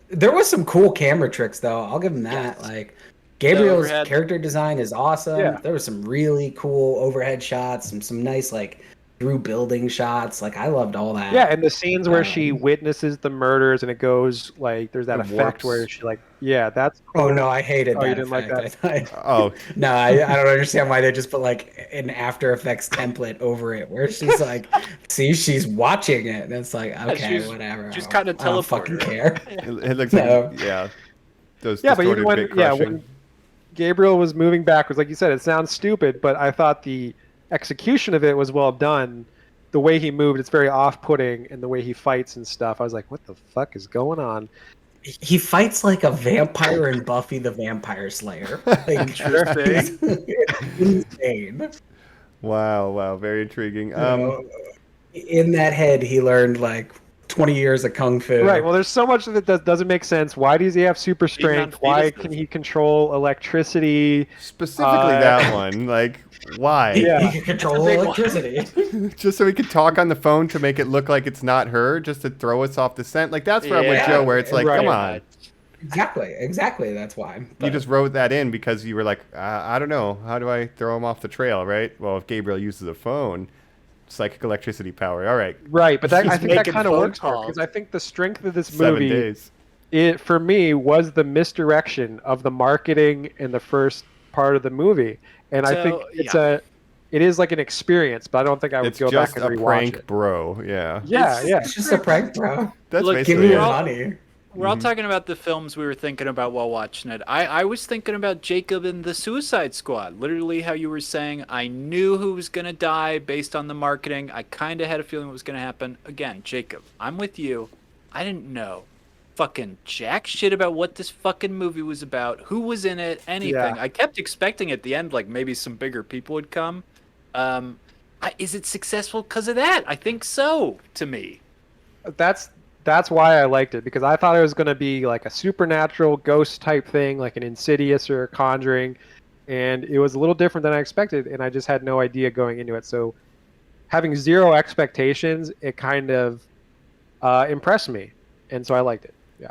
There was some cool camera tricks though. I'll give him that. Like Gabriel's overhead. character design is awesome. Yeah. There was some really cool overhead shots, some nice like through building shots. Like I loved all that. Yeah, and the scenes where she witnesses the murders and it goes like there's that It effect warps. where she like, that's cool. Oh no, I hated Oh, that. you didn't like effect. that? I thought- Oh, No, I don't understand why they just put like an After Effects template over it, where she's like, see, she's watching it, and it's like, okay, she's- whatever. she's I cutting a don't fucking teleporter. care. it looks No. like those Yeah, but distorted even when bit crushing. when Gabriel was moving backwards, like you said, it sounds stupid, but I thought the execution of it was well done. The way he moved, it's very off-putting, and the way he fights and stuff, I was like, what the fuck is going on? He fights like a vampire in Buffy the Vampire Slayer. Like, Interesting. it's insane. Wow, very intriguing. In that head, he learned like 20 years of kung fu. Right, well, there's so much that doesn't make sense. Why does he have super strength? on Why fetuses. can he control electricity? Specifically that one, like why? Yeah. He can control electricity. Just so we could talk on the phone to make it look like it's not her, just to throw us off the scent. Like that's where I'm with Yeah, Joe, where it's like, right. come on, Exactly. That's why. you But- just wrote that in because you were like, I don't know, how do I throw him off the trail, right? Well, if Gabriel uses a phone, psychic electricity power. All right, Right, but I He's think that making kind of phone works calls. because I think the strength of this 7 movie, days. it for me was the misdirection of the marketing in the first part of the movie, and I So, think it is like an experience, but I don't think I would It's go just back a and rewatch prank, it. bro. Yeah, Yeah, It's just a prank, bro. that's Look, Give basically me it. your money. We're all talking about the films we were thinking about while watching it. I was thinking about Jacob and the Suicide Squad. Literally how you were saying, I knew who was going to die based on the marketing. I kind of had a feeling what was going to happen. Again, Jacob, I'm with you. I didn't know fucking jack shit about what this fucking movie was about, who was in it, anything. Yeah. I kept expecting at the end, like, maybe some bigger people would come. Is it successful because of that? I think so, to me. That's why I liked it, because I thought it was going to be like a supernatural ghost type thing, like an Insidious or a Conjuring, and it was a little different than I expected, and I just had no idea going into it. So having zero expectations, it kind of impressed me, and so I liked it. Yeah.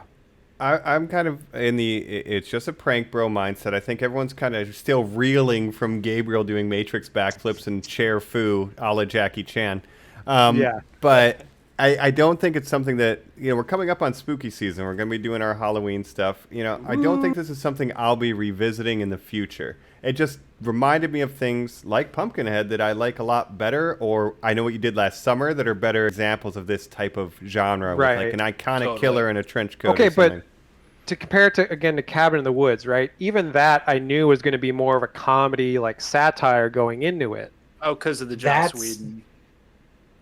I'm kind of in the it's just a prank bro mindset. I think everyone's kind of still reeling from Gabriel doing Matrix backflips and chair foo a la Jackie Chan. Yeah. But I don't think it's something that, we're coming up on spooky season. We're going to be doing our Halloween stuff. I don't think this is something I'll be revisiting in the future. It just reminded me of things like Pumpkinhead that I like a lot better, or I Know What You Did Last Summer that are better examples of this type of genre, Right. with like an iconic Totally. killer in a trench coat. Okay, or something. but to compare it to Cabin in the Woods, right? Even that I knew was going to be more of a comedy, like satire going into it. Oh, because of the Joss That's- Whedon.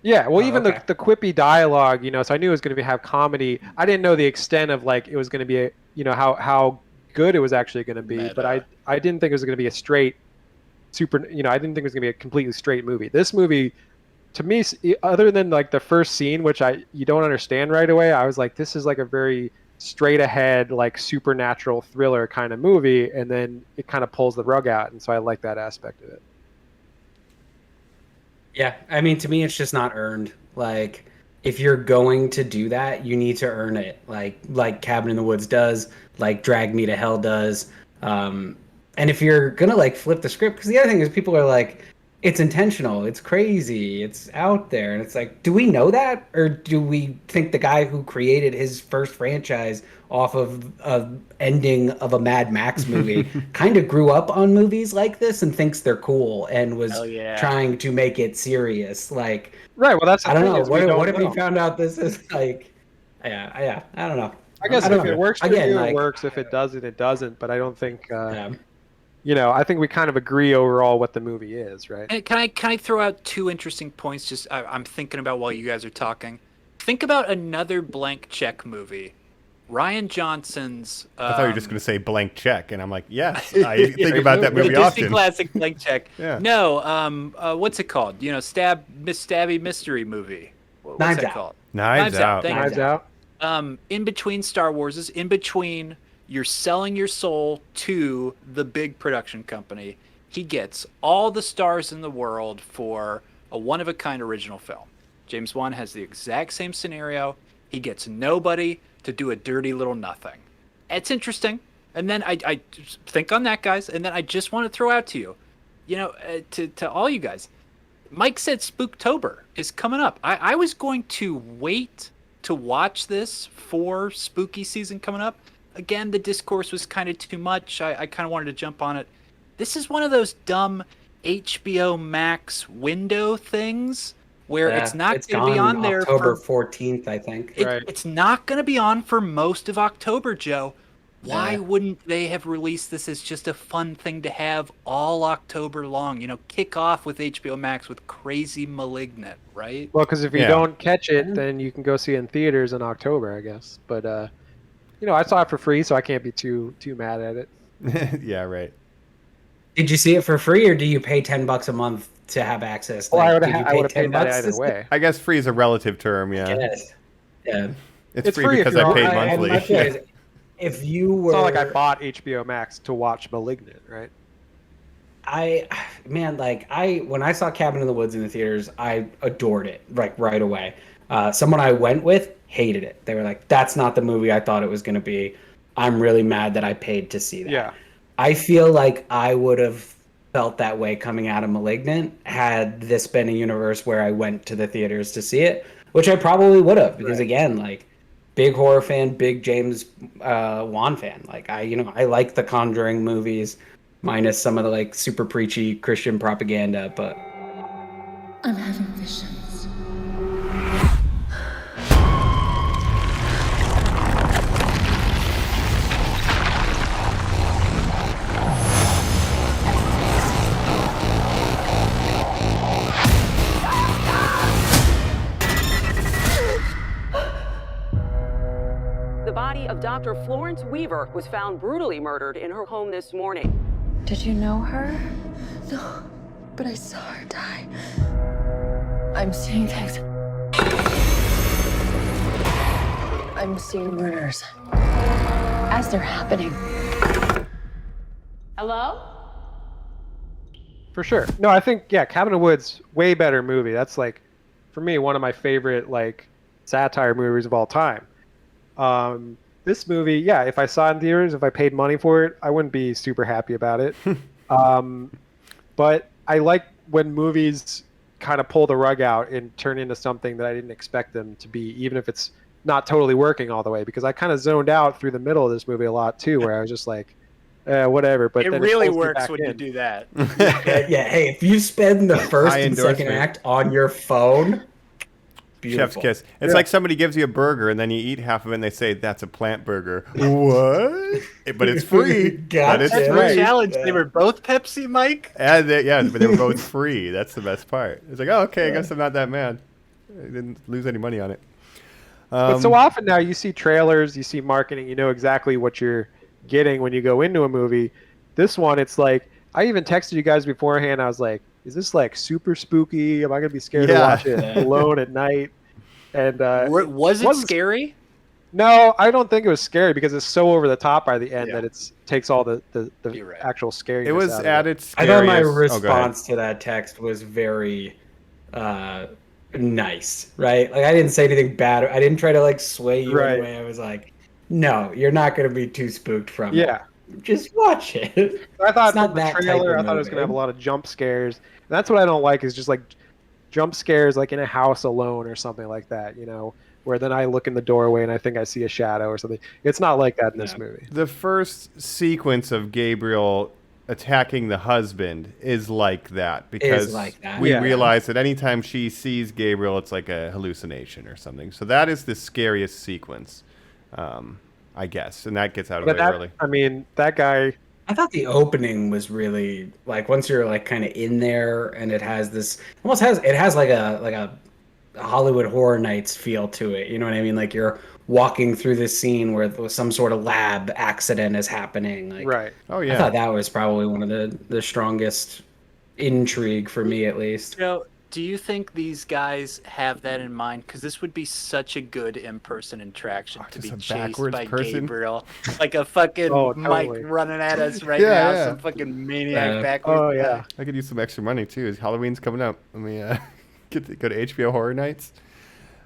Yeah, well, even okay. the quippy dialogue, so I knew it was going to have comedy. I didn't know the extent of like it was going to be, how good it was actually going to be. Meta. But I didn't think it was going to be a straight I didn't think it was going to be a completely straight movie. This movie, to me, other than like the first scene, which you don't understand right away, I was like, this is like a very straight ahead, like supernatural thriller kind of movie, and then it kind of pulls the rug out, and so I like that aspect of it. Yeah, I mean, to me, it's just not earned. Like, if you're going to do that, you need to earn it. Like Cabin in the Woods does, like Drag Me to Hell does. Um, and if you're gonna like flip the script, because the other thing is people are like, it's intentional, it's crazy, it's out there, and it's like, do we know that, or do we think the guy who created his first franchise off of a ending of a Mad Max movie kind of grew up on movies like this and thinks they're cool and was Hell yeah. trying to make it serious? Like, Right. Well, that's the I don't thing know. is we don't What if know. he found out this is like, yeah, I don't know. I guess I don't if it know. works for Again, you, like, it works. If it doesn't, it doesn't. But I don't think, yeah. I think we kind of agree overall what the movie is, right? And can I throw out two interesting points? Just I'm thinking about while you guys are talking. Think about another blank check movie. Rian Johnson's. I thought you were just going to say Blank Check, and I'm like, yes, I think about that movie the Disney often. classic Blank Check. Yeah. No, what's it called? Stabby mystery movie. What's Knives that Out. called? Knives Out. Thank you. Knives Out. In between Star Wars, in between you're selling your soul to the big production company, he gets all the stars in the world for a one-of-a-kind original film. James Wan has the exact same scenario. He gets nobody to do a dirty little nothing. It's interesting. And then I just think on that, guys. And then I just want to throw out to you, to all you guys, Mike said Spooktober is coming up. I was going to wait to watch this for spooky season coming up. Again, the discourse was kind of too much. I kind of wanted to jump on it. This is one of those dumb HBO Max window things where it's not going to be on there October for 14th, I think. It's not going to be on for most of October, Joe. Why wouldn't they have released this as just a fun thing to have all October long? Kick off with HBO Max with crazy Malignant, right? Well, because if you don't catch it, then you can go see it in theaters in October, I guess. But I saw it for free, so I can't be too mad at it. Yeah, right. Did you see it for free, or do you pay $10 a month to have access? Well, I would did you pay have paid that $10 either way. I guess free is a relative term, yeah. Yes. Yeah. It's free because I paid monthly. My point is, if you were, It's not like I bought HBO Max to watch Malignant, right? when I saw Cabin in the Woods in the theaters, I adored it right away. Someone I went with hated it. They were like, "That's not the movie I thought it was going to be. I'm really mad that I paid to see that." Yeah. I feel like I would have felt that way coming out of Malignant had this been a universe where I went to the theaters to see it, which I probably would have, because again, like, big horror fan, big James Wan fan. Like, I like the Conjuring movies, minus some of the like super preachy Christian propaganda, but I'm having visions. The body of Dr. Florence Weaver was found brutally murdered in her home this morning. Did you know her? No, but I saw her die. I'm seeing things. I'm seeing murders as they're happening. Hello? For sure. No, I think Cabin in the Woods, way better movie. That's like, for me, one of my favorite like satire movies of all time. This movie, if I saw it in theaters, if I paid money for it, I wouldn't be super happy about it. But I like when movies kind of pull the rug out and turn into something that I didn't expect them to be, even if it's not totally working all the way. Because I kind of zoned out through the middle of this movie a lot too, where I was just like, whatever. But it then really pulls me works back when you in. do that. hey, if you spend the first and second act on your phone, beautiful. Chef's kiss. It's like somebody gives you a burger and then you eat half of it and they say that's a plant burger. What? But it's free. Gotcha. But it's That's free. the challenge. They were both Pepsi, Mike. And but they were both free. That's the best part. It's like, oh, okay, I guess I'm not that mad. I didn't lose any money on it. But so often now you see trailers, you see marketing, you know exactly what you're getting when you go into a movie. This one, it's like, I even texted you guys beforehand. I was like, is this like super spooky? Am I going to be scared to watch it alone at night? And was it scary? No, I don't think it was scary because it's so over the top by the end that it takes all the actual scariness. It was out at of it. its I thought my scariest. response to that text was very nice, right? Like I didn't say anything bad. I didn't try to like sway you Right. anyway. I was like, no, you're not going to be too spooked from Yeah. it. Just watch it. I thought It's not from the that type trailer, of I thought it was gonna have a movie. lot of jump scares. And that's what I don't like is just like jump scares like in a house alone or something like that, you know, where then I look in the doorway and I think I see a shadow or something. It's not like that in this movie. The first sequence of Gabriel attacking the husband is like that because like that, we yeah. realize that anytime she sees Gabriel, it's like a hallucination or something. So that is the scariest sequence, I guess, and that gets out of the way early. I mean, that guy. I thought the opening was really like once you're like kind of in there and it has this it has like a Hollywood Horror Nights feel to it. You know what I mean? Like you're walking through this scene where some sort of lab accident is happening. Like, Right. Oh yeah. I thought that was probably one of the strongest intrigue for me at least. Joe, do you think these guys have that in mind? Because this would be such a good in-person interaction to be just a chased backwards by person? Gabriel, like a fucking Mike totally. running at us right Yeah, now, yeah. some fucking maniac Yeah. backwards. Oh yeah. I could use some extra money too. Halloween's coming up. Let me go to HBO Horror Nights.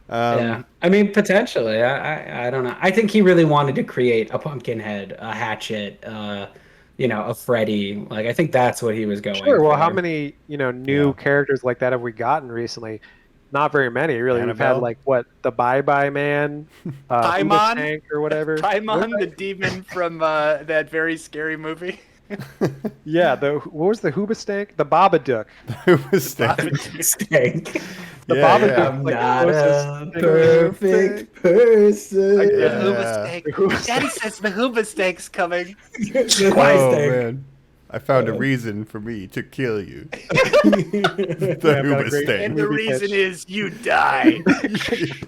Yeah, I mean potentially. I don't know. I think he really wanted to create a Pumpkinhead, a Hatchet, a Freddy. Like I think that's what he was going. Sure. Well, how for. many new characters like that have we gotten recently? Not very many, really. We've had Annabelle? like what the Bye Bye Man, Paimon? Tank or whatever. Paimon, the demon from that very scary movie. Yeah. What was the Hoobastank? The Babadook. Stank. The Yeah, Babadook. yeah. I'm like, not was a this- perfect person. Like, The Yeah. Hoobastank. Daddy says the Hoobastank's coming. Oh man, I found a reason for me to kill you. The Yeah, I've got a Hooba great- Stank. And the Movie reason pitch. is you die.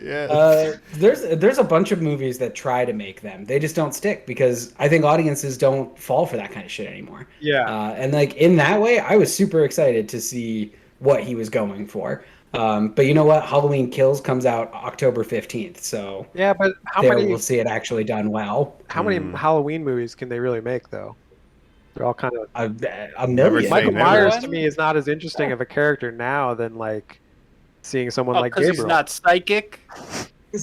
Yeah. There's a bunch of movies that try to make them. They just don't stick because I think audiences don't fall for that kind of shit anymore. Yeah. And like in that way, I was super excited to see what he was going for. But you know what? Halloween Kills comes out October 15th, so Yeah, but how there many we'll see it actually done well. Halloween movies can they really make though? They're all kind of. A million. Michael never. Myers to me is not as interesting of a character now than like seeing someone like Because Gabriel. he's not psychic.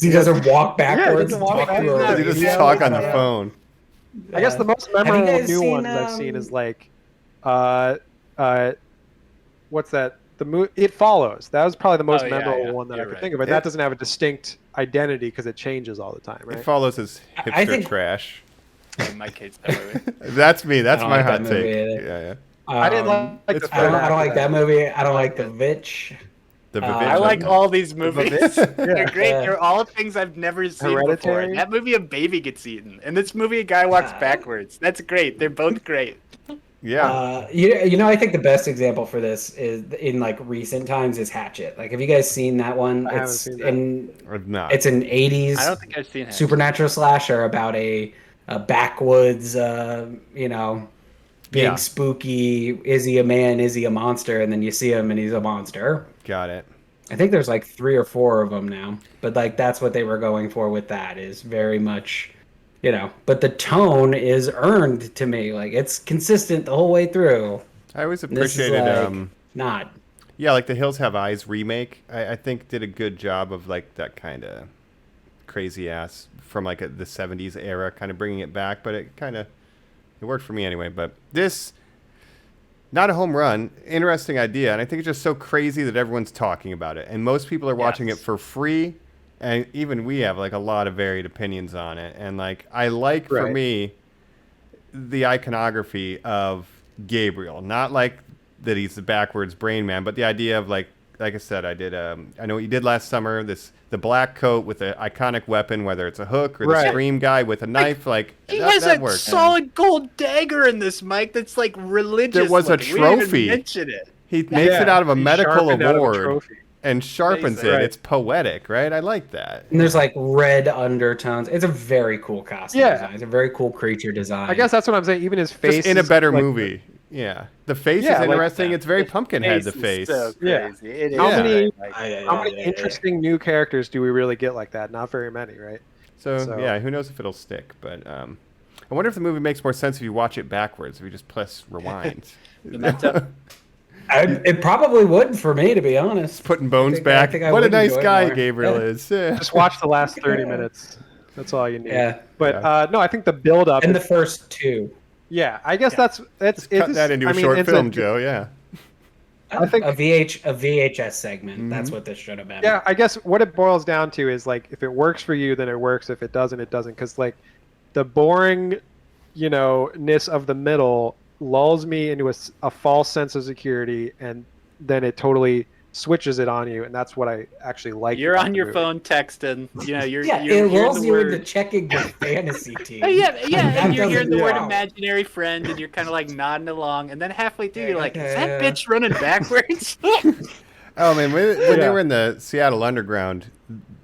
He doesn't walk backwards. doesn't walk talk through backwards. a You just radio. talk on the phone. I guess the most Have you memorable guys new seen, ones I've seen is like, what's that? It Follows. That was probably the most Oh, yeah, memorable yeah. one that I You're could right. think of. But that doesn't have a distinct identity because it changes all the time, right? It follows his hipster I think- trash. My kids that movie. That's me. That's I don't my like hot that take. movie either. Yeah, yeah. I didn't like it's the I don't, third I don't act like of that movie. I don't like The Witch. The I like all these movies. They're great. Yeah. They're all things I've never seen before. Hereditary? In that movie, a baby gets eaten. In this movie, a guy walks backwards. That's great. They're both great. Yeah. I think the best example for this is in like recent times is Hatchet. Like, have you guys seen that one? I haven't It's seen that. Or not. It's an '80s I don't think I've seen it. supernatural slasher about a backwoods, big Yeah. spooky. Is he a man? Is he a monster? And then you see him, and he's a monster. Got it. I think there's like 3 or 4 of them now, but like that's what they were going for with that is very much, But the tone is earned to me. Like it's consistent the whole way through. I always This is appreciated not. yeah, like the Hills Have Eyes remake. I think did a good job of like that kind of crazy ass from like the 70s era, kind of bringing it back. But it worked for me anyway. But this, not a home run, interesting idea, and I think it's just so crazy that everyone's talking about it, and most people are watching it for free. And even we have like a lot of varied opinions on it. And like I like for Right. me the iconography of Gabriel, not like that he's the backwards brain man, but the idea of like I said, I know what you did last summer, the black coat with the iconic weapon, whether it's a hook or the Right. Scream guy with a knife, like He that, has that a works. solid gold dagger in this, Mike. That's like religious. There was a looking. We didn't even trophy. mention it. He makes it out of a he medical sharpened out of a award trophy. and sharpens it. Right. It's poetic, right? I like that. And there's like red undertones. It's a very cool costume Yeah. design. It's a very cool creature design. I guess that's what I'm saying. Even his face Just in a is, better like, movie. Yeah. The face Yeah, is like interesting. It's very Pumpkinhead, the is face. so Yeah. crazy. It is How Yeah. many? like- How many interesting new characters do we really get like that? Not very many, right? So, yeah, who knows if it'll stick. But I wonder if the movie makes more sense if you watch it backwards, if you just press rewind. Memento? It probably would for me, to be honest. Putting bones back. I What a would nice enjoy it guy more. Gabriel Yeah. is. Yeah. Just watch the last 30 minutes. That's all you need. Yeah. But no, I think the build up And the first two. yeah, I guess that's Cut that into a I mean, short it's film, Joe. Yeah. I think a VHS segment. That's what this should have been. yeah, I guess what it boils down to is like if it works for you, then it works. If it doesn't, it doesn't. Because like the boring, ness of the middle lulls me into a false sense of security, and then it totally switches it on you, and that's what I actually like. You're about on the your movie. phone texting. You're Yeah, you're it hearing lulls the you word. into checking your fantasy team. Yeah, and you're doesn't hearing the word count. imaginary friend, and you're kind of like nodding along, and then halfway through, you're like, is that Yeah. bitch running backwards? Oh man, when they Yeah. were in the Seattle Underground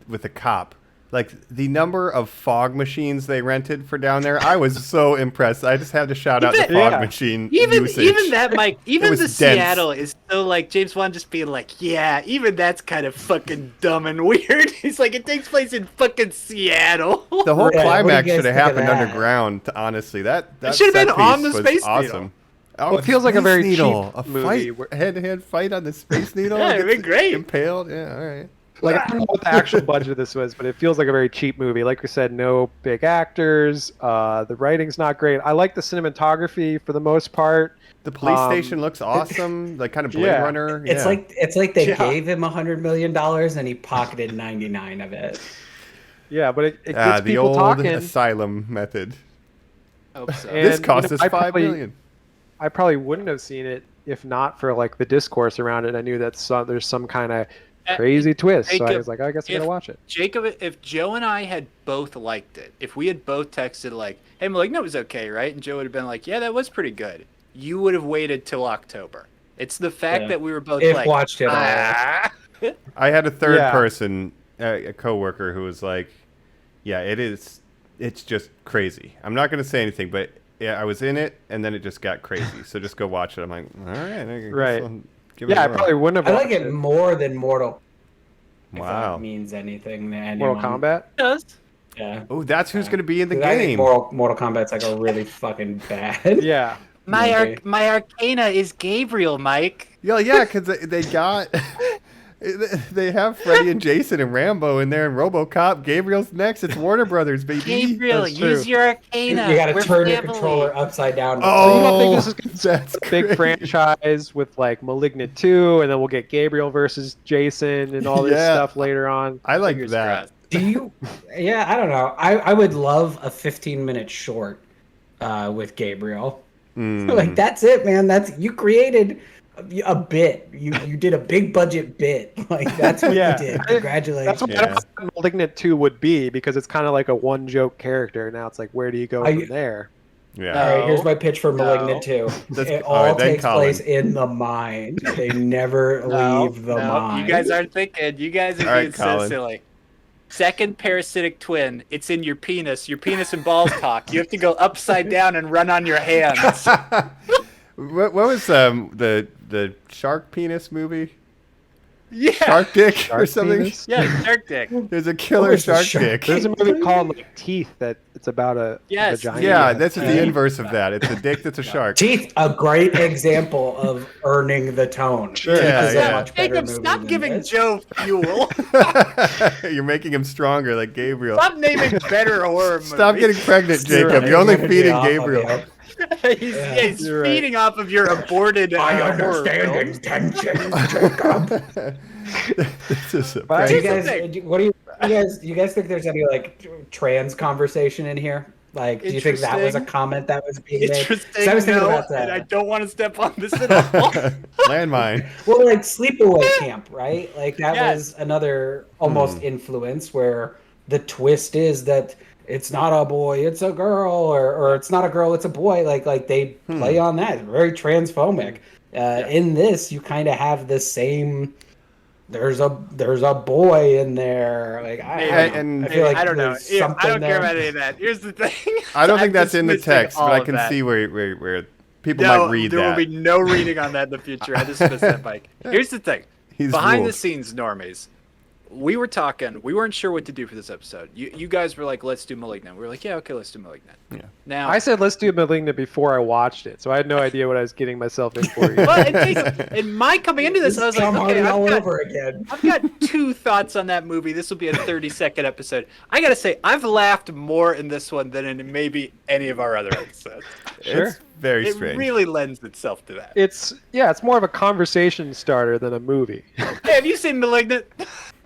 with the cop, like the number of fog machines they rented for down there, I was so impressed. I just had to shout out the Even- fog Yeah. machine even usage. that, Mike. Even was the dense. Seattle is so like James Wan just being like, yeah, even that's kind of fucking dumb and weird. He's like, it takes place in fucking Seattle. The whole Yeah, what do you climax guys should have think of happened that? underground. Honestly, that should have set been on piece the was Space awesome. Needle. Oh, Well, it feels like a Space very needle. cheap A movie fight, where- head-to-head fight on the Space Needle. Yeah, it'd be Gets great. Impaled. Yeah, all right. Like I don't know what the actual budget of this was, but it feels like a very cheap movie. Like we said, no big actors. The writing's not great. I like the cinematography for the most part. The police station looks awesome, like kind of Blade Yeah. Runner. It's yeah. like they Yeah. gave him $100 million and he pocketed 99 of it. Yeah, but it gets the people old talking. asylum method. Hope so. And, This cost us I $5 probably- million. I probably wouldn't have seen it if not for like the discourse around it. I knew that there's some kind of crazy twist, so I Jacob, was like, I guess I gotta watch it. Jacob, if Joe and I had both liked it, if we had both texted like, "Hey, Malignant was okay, right?" and Joe would have been like, "Yeah, that was pretty good," you would have waited till October. It's the fact Yeah. that we were both If like, watched it all. "Ah." I had a third Yeah. person, a coworker, who was like, "Yeah, it's just crazy." I'm not going to say anything, but yeah, I was in it, and then it just got crazy. So just go watch it. I'm like, all right, I guess Right. I'll give it Yeah, a I whirl." probably wouldn't I have like watched it more than Mortal. If Wow. that means anything to anyone. Mortal Kombat. does. Yeah. Oh, that's who's going to be in the 'Cause I think game. Mortal Kombat's like a really fucking bad. Yeah. movie. My Arcana is Gabriel, Mike. Yeah, because they got. They have Freddy and Jason and Rambo in there and RoboCop. Gabriel's next. It's Warner Brothers, baby. Gabriel, That's use true. your Arcana. You gotta We're turn your family. controller upside down. Oh, You don't think this is gonna be that's a big great. franchise with like Malignant 2, and then we'll get Gabriel versus Jason and all this Yeah. stuff later on. I like Fingers that. crossed. Do you? Yeah, I don't know. I would love a 15-minute short with Gabriel. Like that's it, man. You created a bit. You did a big budget bit. Like that's what Yeah. you did. That's Congratulations. what I thought Malignant 2 would be, because it's kind of like a one joke character. Now it's like, where do you go from there? Yeah. All right, here's No. my pitch for Malignant 2. That's- It all all right, then takes Colin. place in the mind. They never leave the mind. You guys aren't thinking. You guys are All right, being so Colin. silly. Second parasitic twin. It's in your penis. Your penis and balls talk. You have to go upside down and run on your hands. What was the shark penis movie? Yeah. Shark dick or Shark something? penis? Yeah, shark dick. There's a killer What was the shark shark- dick. There's a movie called like Teeth that it's about a Yes. vagina. Yeah, this is the Yeah. inverse of that. It's a dick that's a shark. Teeth, a great example of earning the tone. Sure. Teeth Yeah, is yeah. a much better Jacob, movie stop than giving this. Joe fuel. You're making him stronger, like Gabriel. Stop naming better horror movies. Stop getting pregnant, You're Jacob. right. You're only Wanted me feeding off of Gabriel. you. He's You're right. feeding off of your aborted I horror understand films. intentions, Jacob. This is a But Do you Here's the guys, thing. what do you guys think there's any like trans conversation in here? Like, do you think that was a Interesting. comment that was being made? 'Cause Interesting. I was thinking No, about and I that. don't want to step on this at all. landmine. Well, like Sleepaway Camp, right? Like that Yes. was another almost influence where the twist is that it's not a boy, it's a girl, or it's not a girl, it's a boy. Like they play on that. Very transphobic. In this, you kind of have the same. There's a boy in there. Like And I feel like I don't know. there's Yeah, I something don't care there. about any of that. Here's the thing. I don't think I'm that's in the dismissing text, but all I of can that. see where people No, might read there that. will be no reading on that in the future. I dismiss that, Mike. Here's the thing. He's Behind ruled. the scenes, normies, we were talking. We weren't sure what to do for this episode. You guys were like, let's do Malignant. We were like, yeah, okay, let's do Malignant. Yeah. Now I said let's do Malignant before I watched it, so I had no idea what I was getting myself in for. well, in my coming into this, I was like, okay, again. I've got 2 thoughts on that movie. This will be a 30-second episode. I gotta say, I've laughed more in this one than in maybe any of our other episodes. Sure. It's very It strange. really lends itself to that. It's more of a conversation starter than a movie. Hey, have you seen Malignant?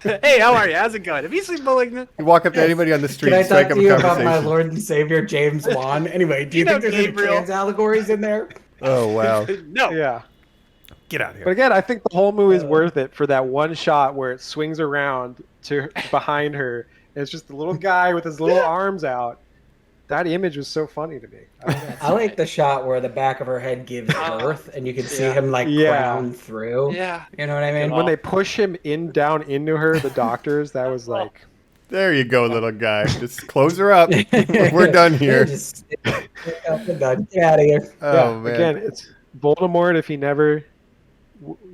Hey, how are you? How's it going? Have you seen Malignant? You walk up to anybody on the street, Can I strike talk up to a you about conversation. my Lord and Savior James Wan? Anyway, do you think there's Gabriel. any trans allegories in there? Oh wow! No. Yeah. Get out of But here. again, I think the whole movie is worth it for that one shot where it swings around to behind her. And it's just the little guy with his little arms out. That image was so funny to me. I like the shot where the back of her head gives birth, and you can see him like crown through. Yeah. You know what I mean? And when they push him down into her, the doctors, that was like, There you go, little guy. Just close her up. We're done here. Just get out of here. Oh man. again, it's Voldemort if he never,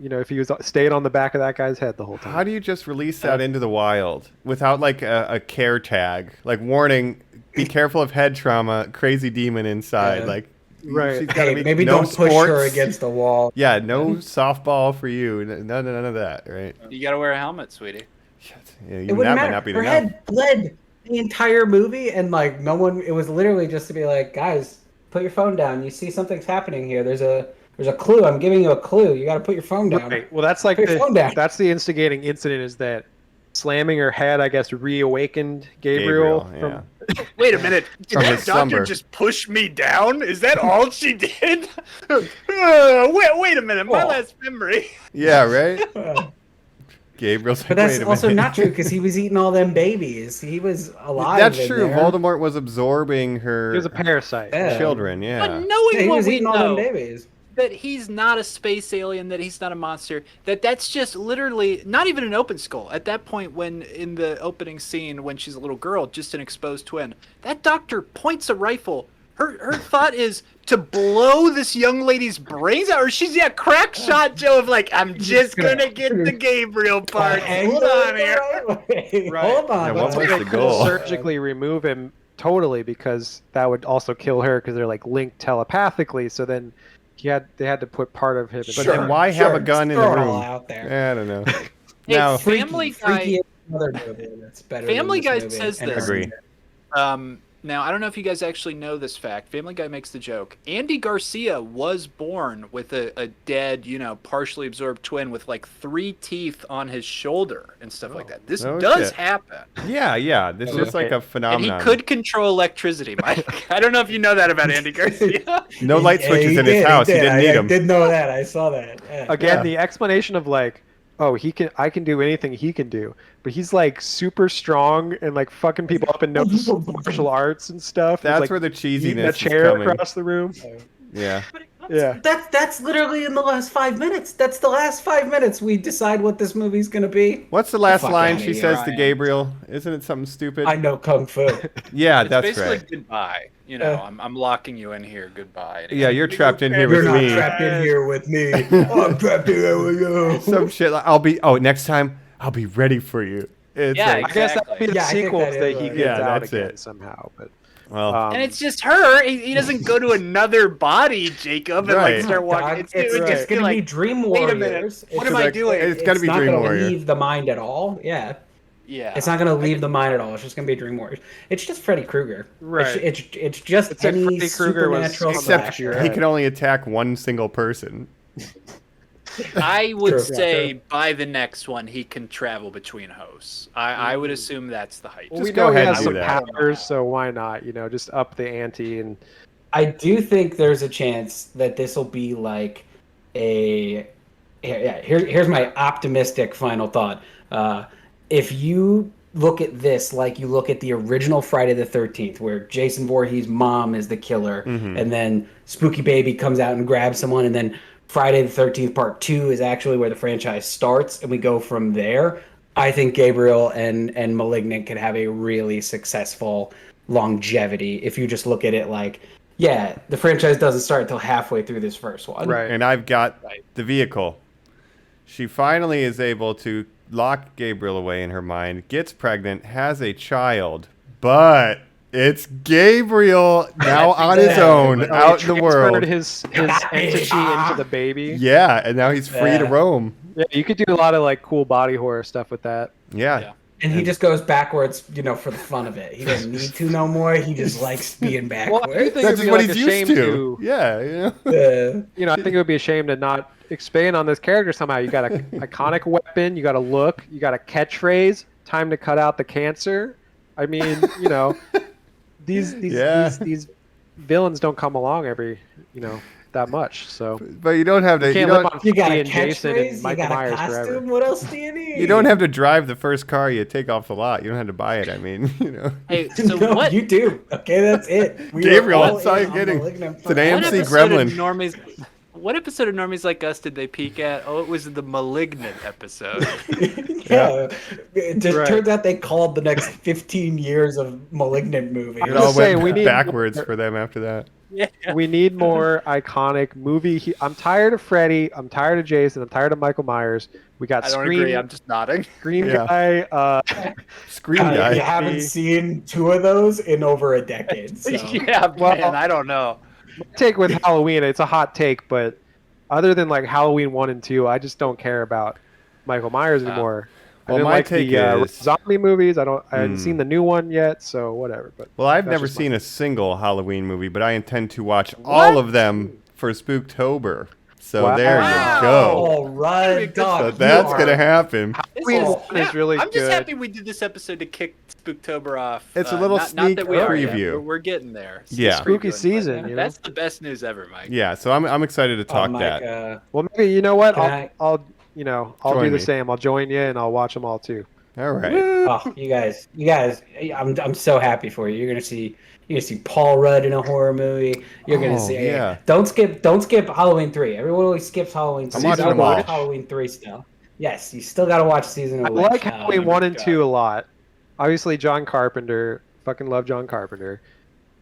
if he was stayed on the back of that guy's head the whole time. How do you just release that into the wild without like a care tag, like warning? Be careful of head trauma, crazy demon inside. Yeah. Like, Right. she's gotta Hey, be, maybe no don't push sports. her against the wall. Yeah, no softball for you. None of that, right? You gotta wear a helmet, sweetie. Shit. Yeah, It even wouldn't that might matter. not be Her enough. head bled the entire movie, and like no one. It was literally just to be like, guys, put your phone down. You see something's happening here. There's a clue. I'm giving you a clue. You got to put your phone down. Right. Well, that's like Put your phone down. that's the instigating incident is that slamming her head, I guess, reawakened Gabriel from. Wait a minute. Did From that his doctor slumber. just push me down? Is that all she did? Wait a minute. My last memory. Yeah, right. Gabriel's. But that's wait a also minute. not true because he was eating all them babies. He was alive. That's in true. there. Voldemort was absorbing her He was a parasite. Yeah. children. Yeah. But knowing Yeah, he what was we eating all them know, babies. that he's not a space alien, that he's not a monster, that's just literally not even an open skull. At that point, when in the opening scene, when she's a little girl, just an exposed twin, that doctor points a rifle. Her thought is to blow this young lady's brains out, or she's crack shot Joe of like, I'm just gonna get the Gabriel part. Hold on here. Right. Hold on. Yeah, what was They the couldn't goal? surgically remove him totally because that would also kill her because they're like linked telepathically. So then they had to put part of him. in But there. then why have a gun in the Throw it room? all out there. I don't know. Hey, Now, Family Guy. Freaky is another movie that's better than Family this Guy movie, says and this. Agree. Now, I don't know if you guys actually know this fact. Family Guy makes the joke. Andy Garcia was born with a dead, partially absorbed twin with like 3 teeth on his shoulder and stuff like that. This Oh, does shit. happen. yeah. This is like a And he phenomenon. could control electricity, Mike. I don't know if you know that about Andy Garcia. No light Yeah, switches he in his did, house. He did. didn't I need them. did know that. I saw that. Yeah. Again, Yeah. the explanation of like, oh, I can do anything he can do, but he's like super strong and like fucking people up and knows martial arts and stuff. That's He's, like, where the eating cheesiness a is chair coming. across the room. Yeah. Yeah. That's literally in the last 5 minutes. That's the last 5 minutes we decide what this movie's gonna be. What's the last Fuck line outta she here, says to Ryan. Gabriel? Isn't it something stupid? I know kung fu. Yeah, It's that's basically right. goodbye. I'm locking you in here. Goodbye. Yeah, you're trapped in here You're with not me. trapped in here with me. I'm trapped in here with you. Some shit. Next time I'll be ready for you. It's Yeah, like, I guess that would be the Yeah, I think sequel that that is he right. gets Yeah, out that's again it. somehow. But well, And it's just her. He doesn't go to another body, Jacob, and Right. like start God, walking. it's would just be gonna like, be Dream wait Warriors. a minute. What It's am I like- doing? It's gotta be not Dream gonna Warrior. leave the mind at all. Yeah. Yeah. It's not gonna leave the mind at all. It's just gonna be Dream Warriors. It's just Freddy Krueger. Right. It's just Except any Freddy Krueger was supernatural except slasher. he can only attack one single person. I would True. say by the next one he can travel between hosts. I would assume that's the height. well, Just we go know he ahead has and some do that. powers, so why not? Just up the ante and I do think there's a chance that this will be like a. Here's my optimistic final thought. If you look at this like you look at the original Friday the 13th, where Jason Voorhees' mom is the killer, and then Spooky Baby comes out and grabs someone, and then Friday the 13th Part 2 is actually where the franchise starts, and we go from there. I think Gabriel and Malignant could have a really successful longevity if you just look at it like, yeah, the franchise doesn't start until halfway through this first one. right. And I've got the vehicle. She finally is able to lock Gabriel away in her mind, gets pregnant, has a child, but it's Gabriel now on his own out in the world. His entity into the baby. Yeah, and now he's free to roam. Yeah, you could do a lot of like cool body horror stuff with that. Yeah. And he just goes backwards, you know, for the fun of it. He doesn't need to no more. He just likes being backwards. That's just what he's used to. Yeah, you know. You know, I think it would be a shame to not expand on this character somehow. You got an iconic weapon, you got a look, you got a catchphrase, time to cut out the cancer. I mean, you know, these villains don't come along every, you know, that much. So, but you don't have to. You can't live on You got a and Jason and catchphrase. You Michael got a Myers costume. forever. What else do you need? You don't have to drive the first car you take off the lot. You don't have to buy it. I mean, you know. Hey, so No, what? you do. Okay, that's it. We Gabriel, are all that's all in you're on getting. Malignant It's an forever. What AMC episode of Gremlin. Normies? What episode of Normies Like Us did they peek at? Oh, it was the Malignant episode. Yeah. It just turns out they called the next 15 years of Malignant movie. It I'm all just saying, went we need backwards more- for them after that. Yeah. We need more iconic movie. I'm tired of Freddy. I'm tired of Jason. I'm tired of Michael Myers. We got I don't Scream. agree. I'm just nodding. Scream Yeah. guy. Scream You guy. haven't seen two of those in over a decade. So. Yeah, Well- man. I don't know. Take with Halloween. It's a hot take, but other than like Halloween 1 and 2, I just don't care about Michael Myers anymore. well, I didn't my like take the is- zombie movies. I haven't seen the new one yet, so whatever. But Well, I've that's never just my- seen a single Halloween movie, but I intend to watch all of them for Spooktober. So Wow. there you go. All right, So dog. that's you gonna are- happen. Halloween Oh, 1 is really I'm just good. happy we did this episode to kick Spooktober off. It's a little not sneak that we are yet. preview. We're getting there. Yeah. Spooky Previewing, season, but you know? That's the best news ever, Mike. Yeah, so I'm excited to talk Mike, that. Well, maybe you know what? Can I'll I'll Join do the me. same. I'll join you and I'll watch them all too. All right. Oh, you guys, I'm so happy for you. You're gonna see Paul Rudd in a horror movie. You're gonna Oh, see. yeah. Don't skip Halloween 3. Everyone always skips Halloween 3. I'm watching You them gotta all. watch Halloween 3 still. Yes, you still gotta watch season of I the Witch. like Halloween Oh 1 my and God. 2 a lot. Obviously, John Carpenter. Fucking love John Carpenter.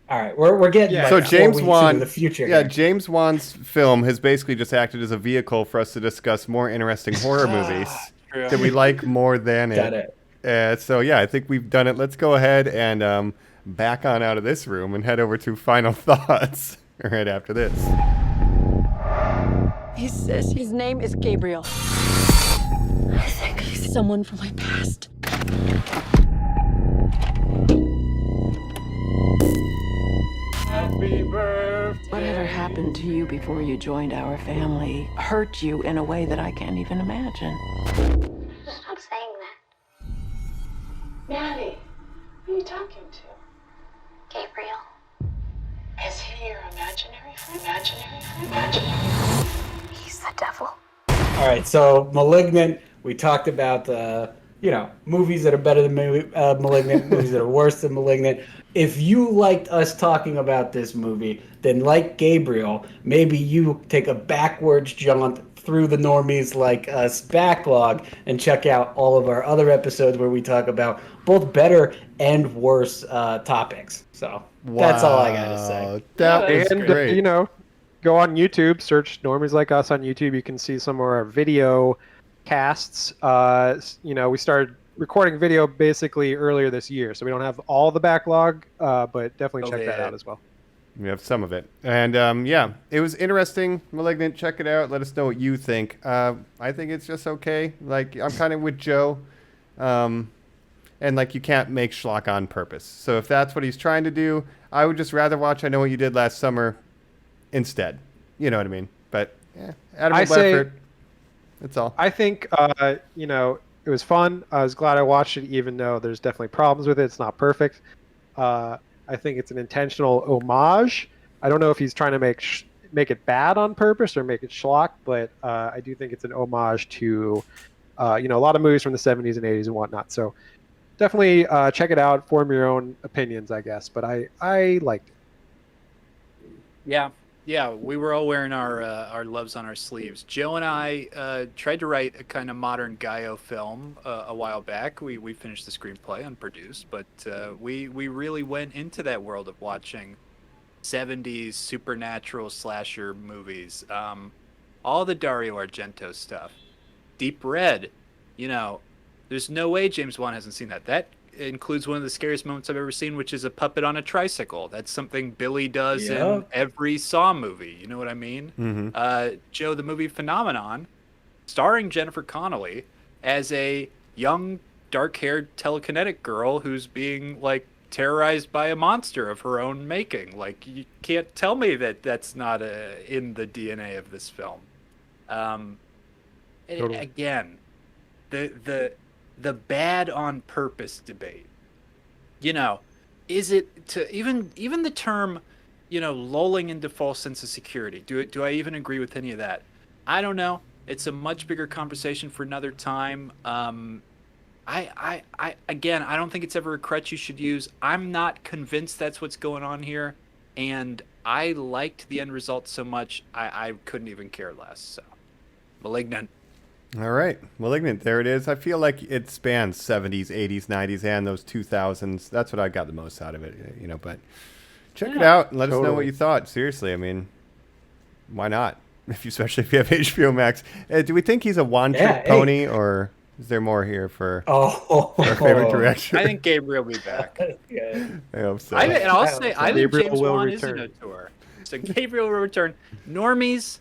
All right, we're getting Yeah. like So 4 James weeks Wan, into the future. yeah, here. James Wan's film has basically just acted as a vehicle for us to discuss more interesting horror movies that we like more than Got it. it. So yeah, I think we've done it. Let's go ahead and back on out of this room and head over to final thoughts right after this. He says his name is Gabriel. I think he's someone from my past. Whatever happened to you before you joined our family hurt you in a way that I can't even imagine. Stop saying that. Maddie, who are you talking to? Gabriel. Is he your imaginary friend? Imaginary? He's the devil. All right, so Malignant. We talked about movies that are better than Malignant, movies that are worse than Malignant. If you liked us talking about this movie, then like Gabriel, maybe you take a backwards jaunt through the Normies Like Us backlog and check out all of our other episodes where we talk about both better and worse topics. So that's all I gotta say. Wow, That was And great. go on YouTube, search Normies Like Us on YouTube. You can see some of our video casts. We started recording video basically earlier this year, so we don't have all the backlog, but definitely check that out as well. We have some of it. And yeah, it was interesting. Malignant, check it out. Let us know what you think. I think it's just okay. Like, I'm kind of with Joe. And like, you can't make schlock on purpose. So if that's what he's trying to do, I would just rather watch I Know What You Did Last Summer instead. You know what I mean? But yeah, admirable effort. That's all. I think it was fun. I was glad I watched it, even though there's definitely problems with it. It's not perfect. I think it's an intentional homage. I don't know if he's trying to make it bad on purpose or make it schlock, but I do think it's an homage to a lot of movies from the 70s and 80s and whatnot. So definitely check it out, form your own opinions, I guess. But I liked it. Yeah, we were all wearing our loves on our sleeves. Joe and I tried to write a kind of modern Gaio film a while back. We finished the screenplay unproduced, but we really went into that world of watching 70s supernatural slasher movies. All the Dario Argento stuff. Deep Red, There's no way James Wan hasn't seen that. That includes one of the scariest moments I've ever seen, which is a puppet on a tricycle. That's something Billy does in every Saw movie. You know what I mean? Mm-hmm. Joe, the movie Phenomenon, starring Jennifer Connelly as a young, dark-haired telekinetic girl who's being, like, terrorized by a monster of her own making. Like, you can't tell me that that's not in the DNA of this film. Totally. Again, the bad on purpose debate. You know, is it to even the term, you know, lulling into false sense of security? Do I even agree with any of that? I don't know. It's a much bigger conversation for another time. I again, I don't think it's ever a crutch you should use. I'm not convinced that's what's going on here, and I liked the end result so much I couldn't even care less. So, Malignant. All right, Malignant, there it is. I feel like it spans 70s, 80s, 90s, and those 2000s. That's what I got the most out of it, you know. But check it out and let us know what you thought. Seriously, I mean, why not? Especially if you have HBO Max. Do we think he's a one-trick pony, or is there more here for our favorite direction? I think Gabriel will be back. I hope so. And I'll say, I think Gabriel James will Wan return. is in a tour. So Gabriel will return. Normies,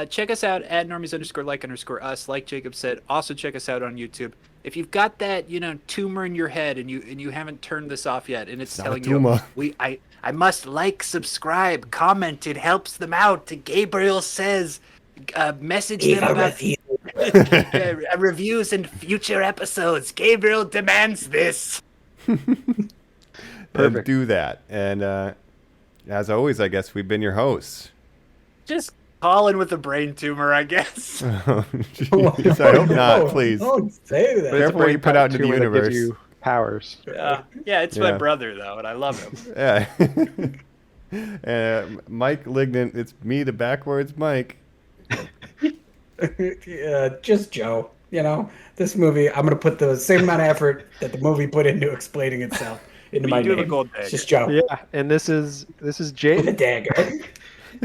check us out at normies_like_us. Like Jacob said, also check us out on YouTube. If you've got that, you know, tumor in your head and you haven't turned this off yet, and it's telling you, I must like, subscribe, comment. It helps them out. Gabriel says, message them about reviews and future episodes. Gabriel demands this. Perfect. Do that. And as always, I guess we've been your hosts. Just Colin with a brain tumor, I guess. Oh, geez. I hope not, please. Don't say that. Careful what you put out into the universe. Gives you powers. Yeah, it's my brother, though, and I love him. Yeah. Mike Lignant, it's me, the backwards Mike. Just Joe. You know, this movie, I'm going to put the same amount of effort that the movie put into explaining itself into my name. It's just Joe. Yeah, and this is Jake. With a dagger.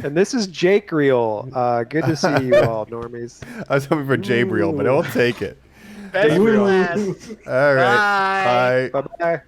And this is Jake Reel. Good to see you all, Normies. I was hoping for Gabriel, but I'll take it. All right. right. Bye. Bye-bye.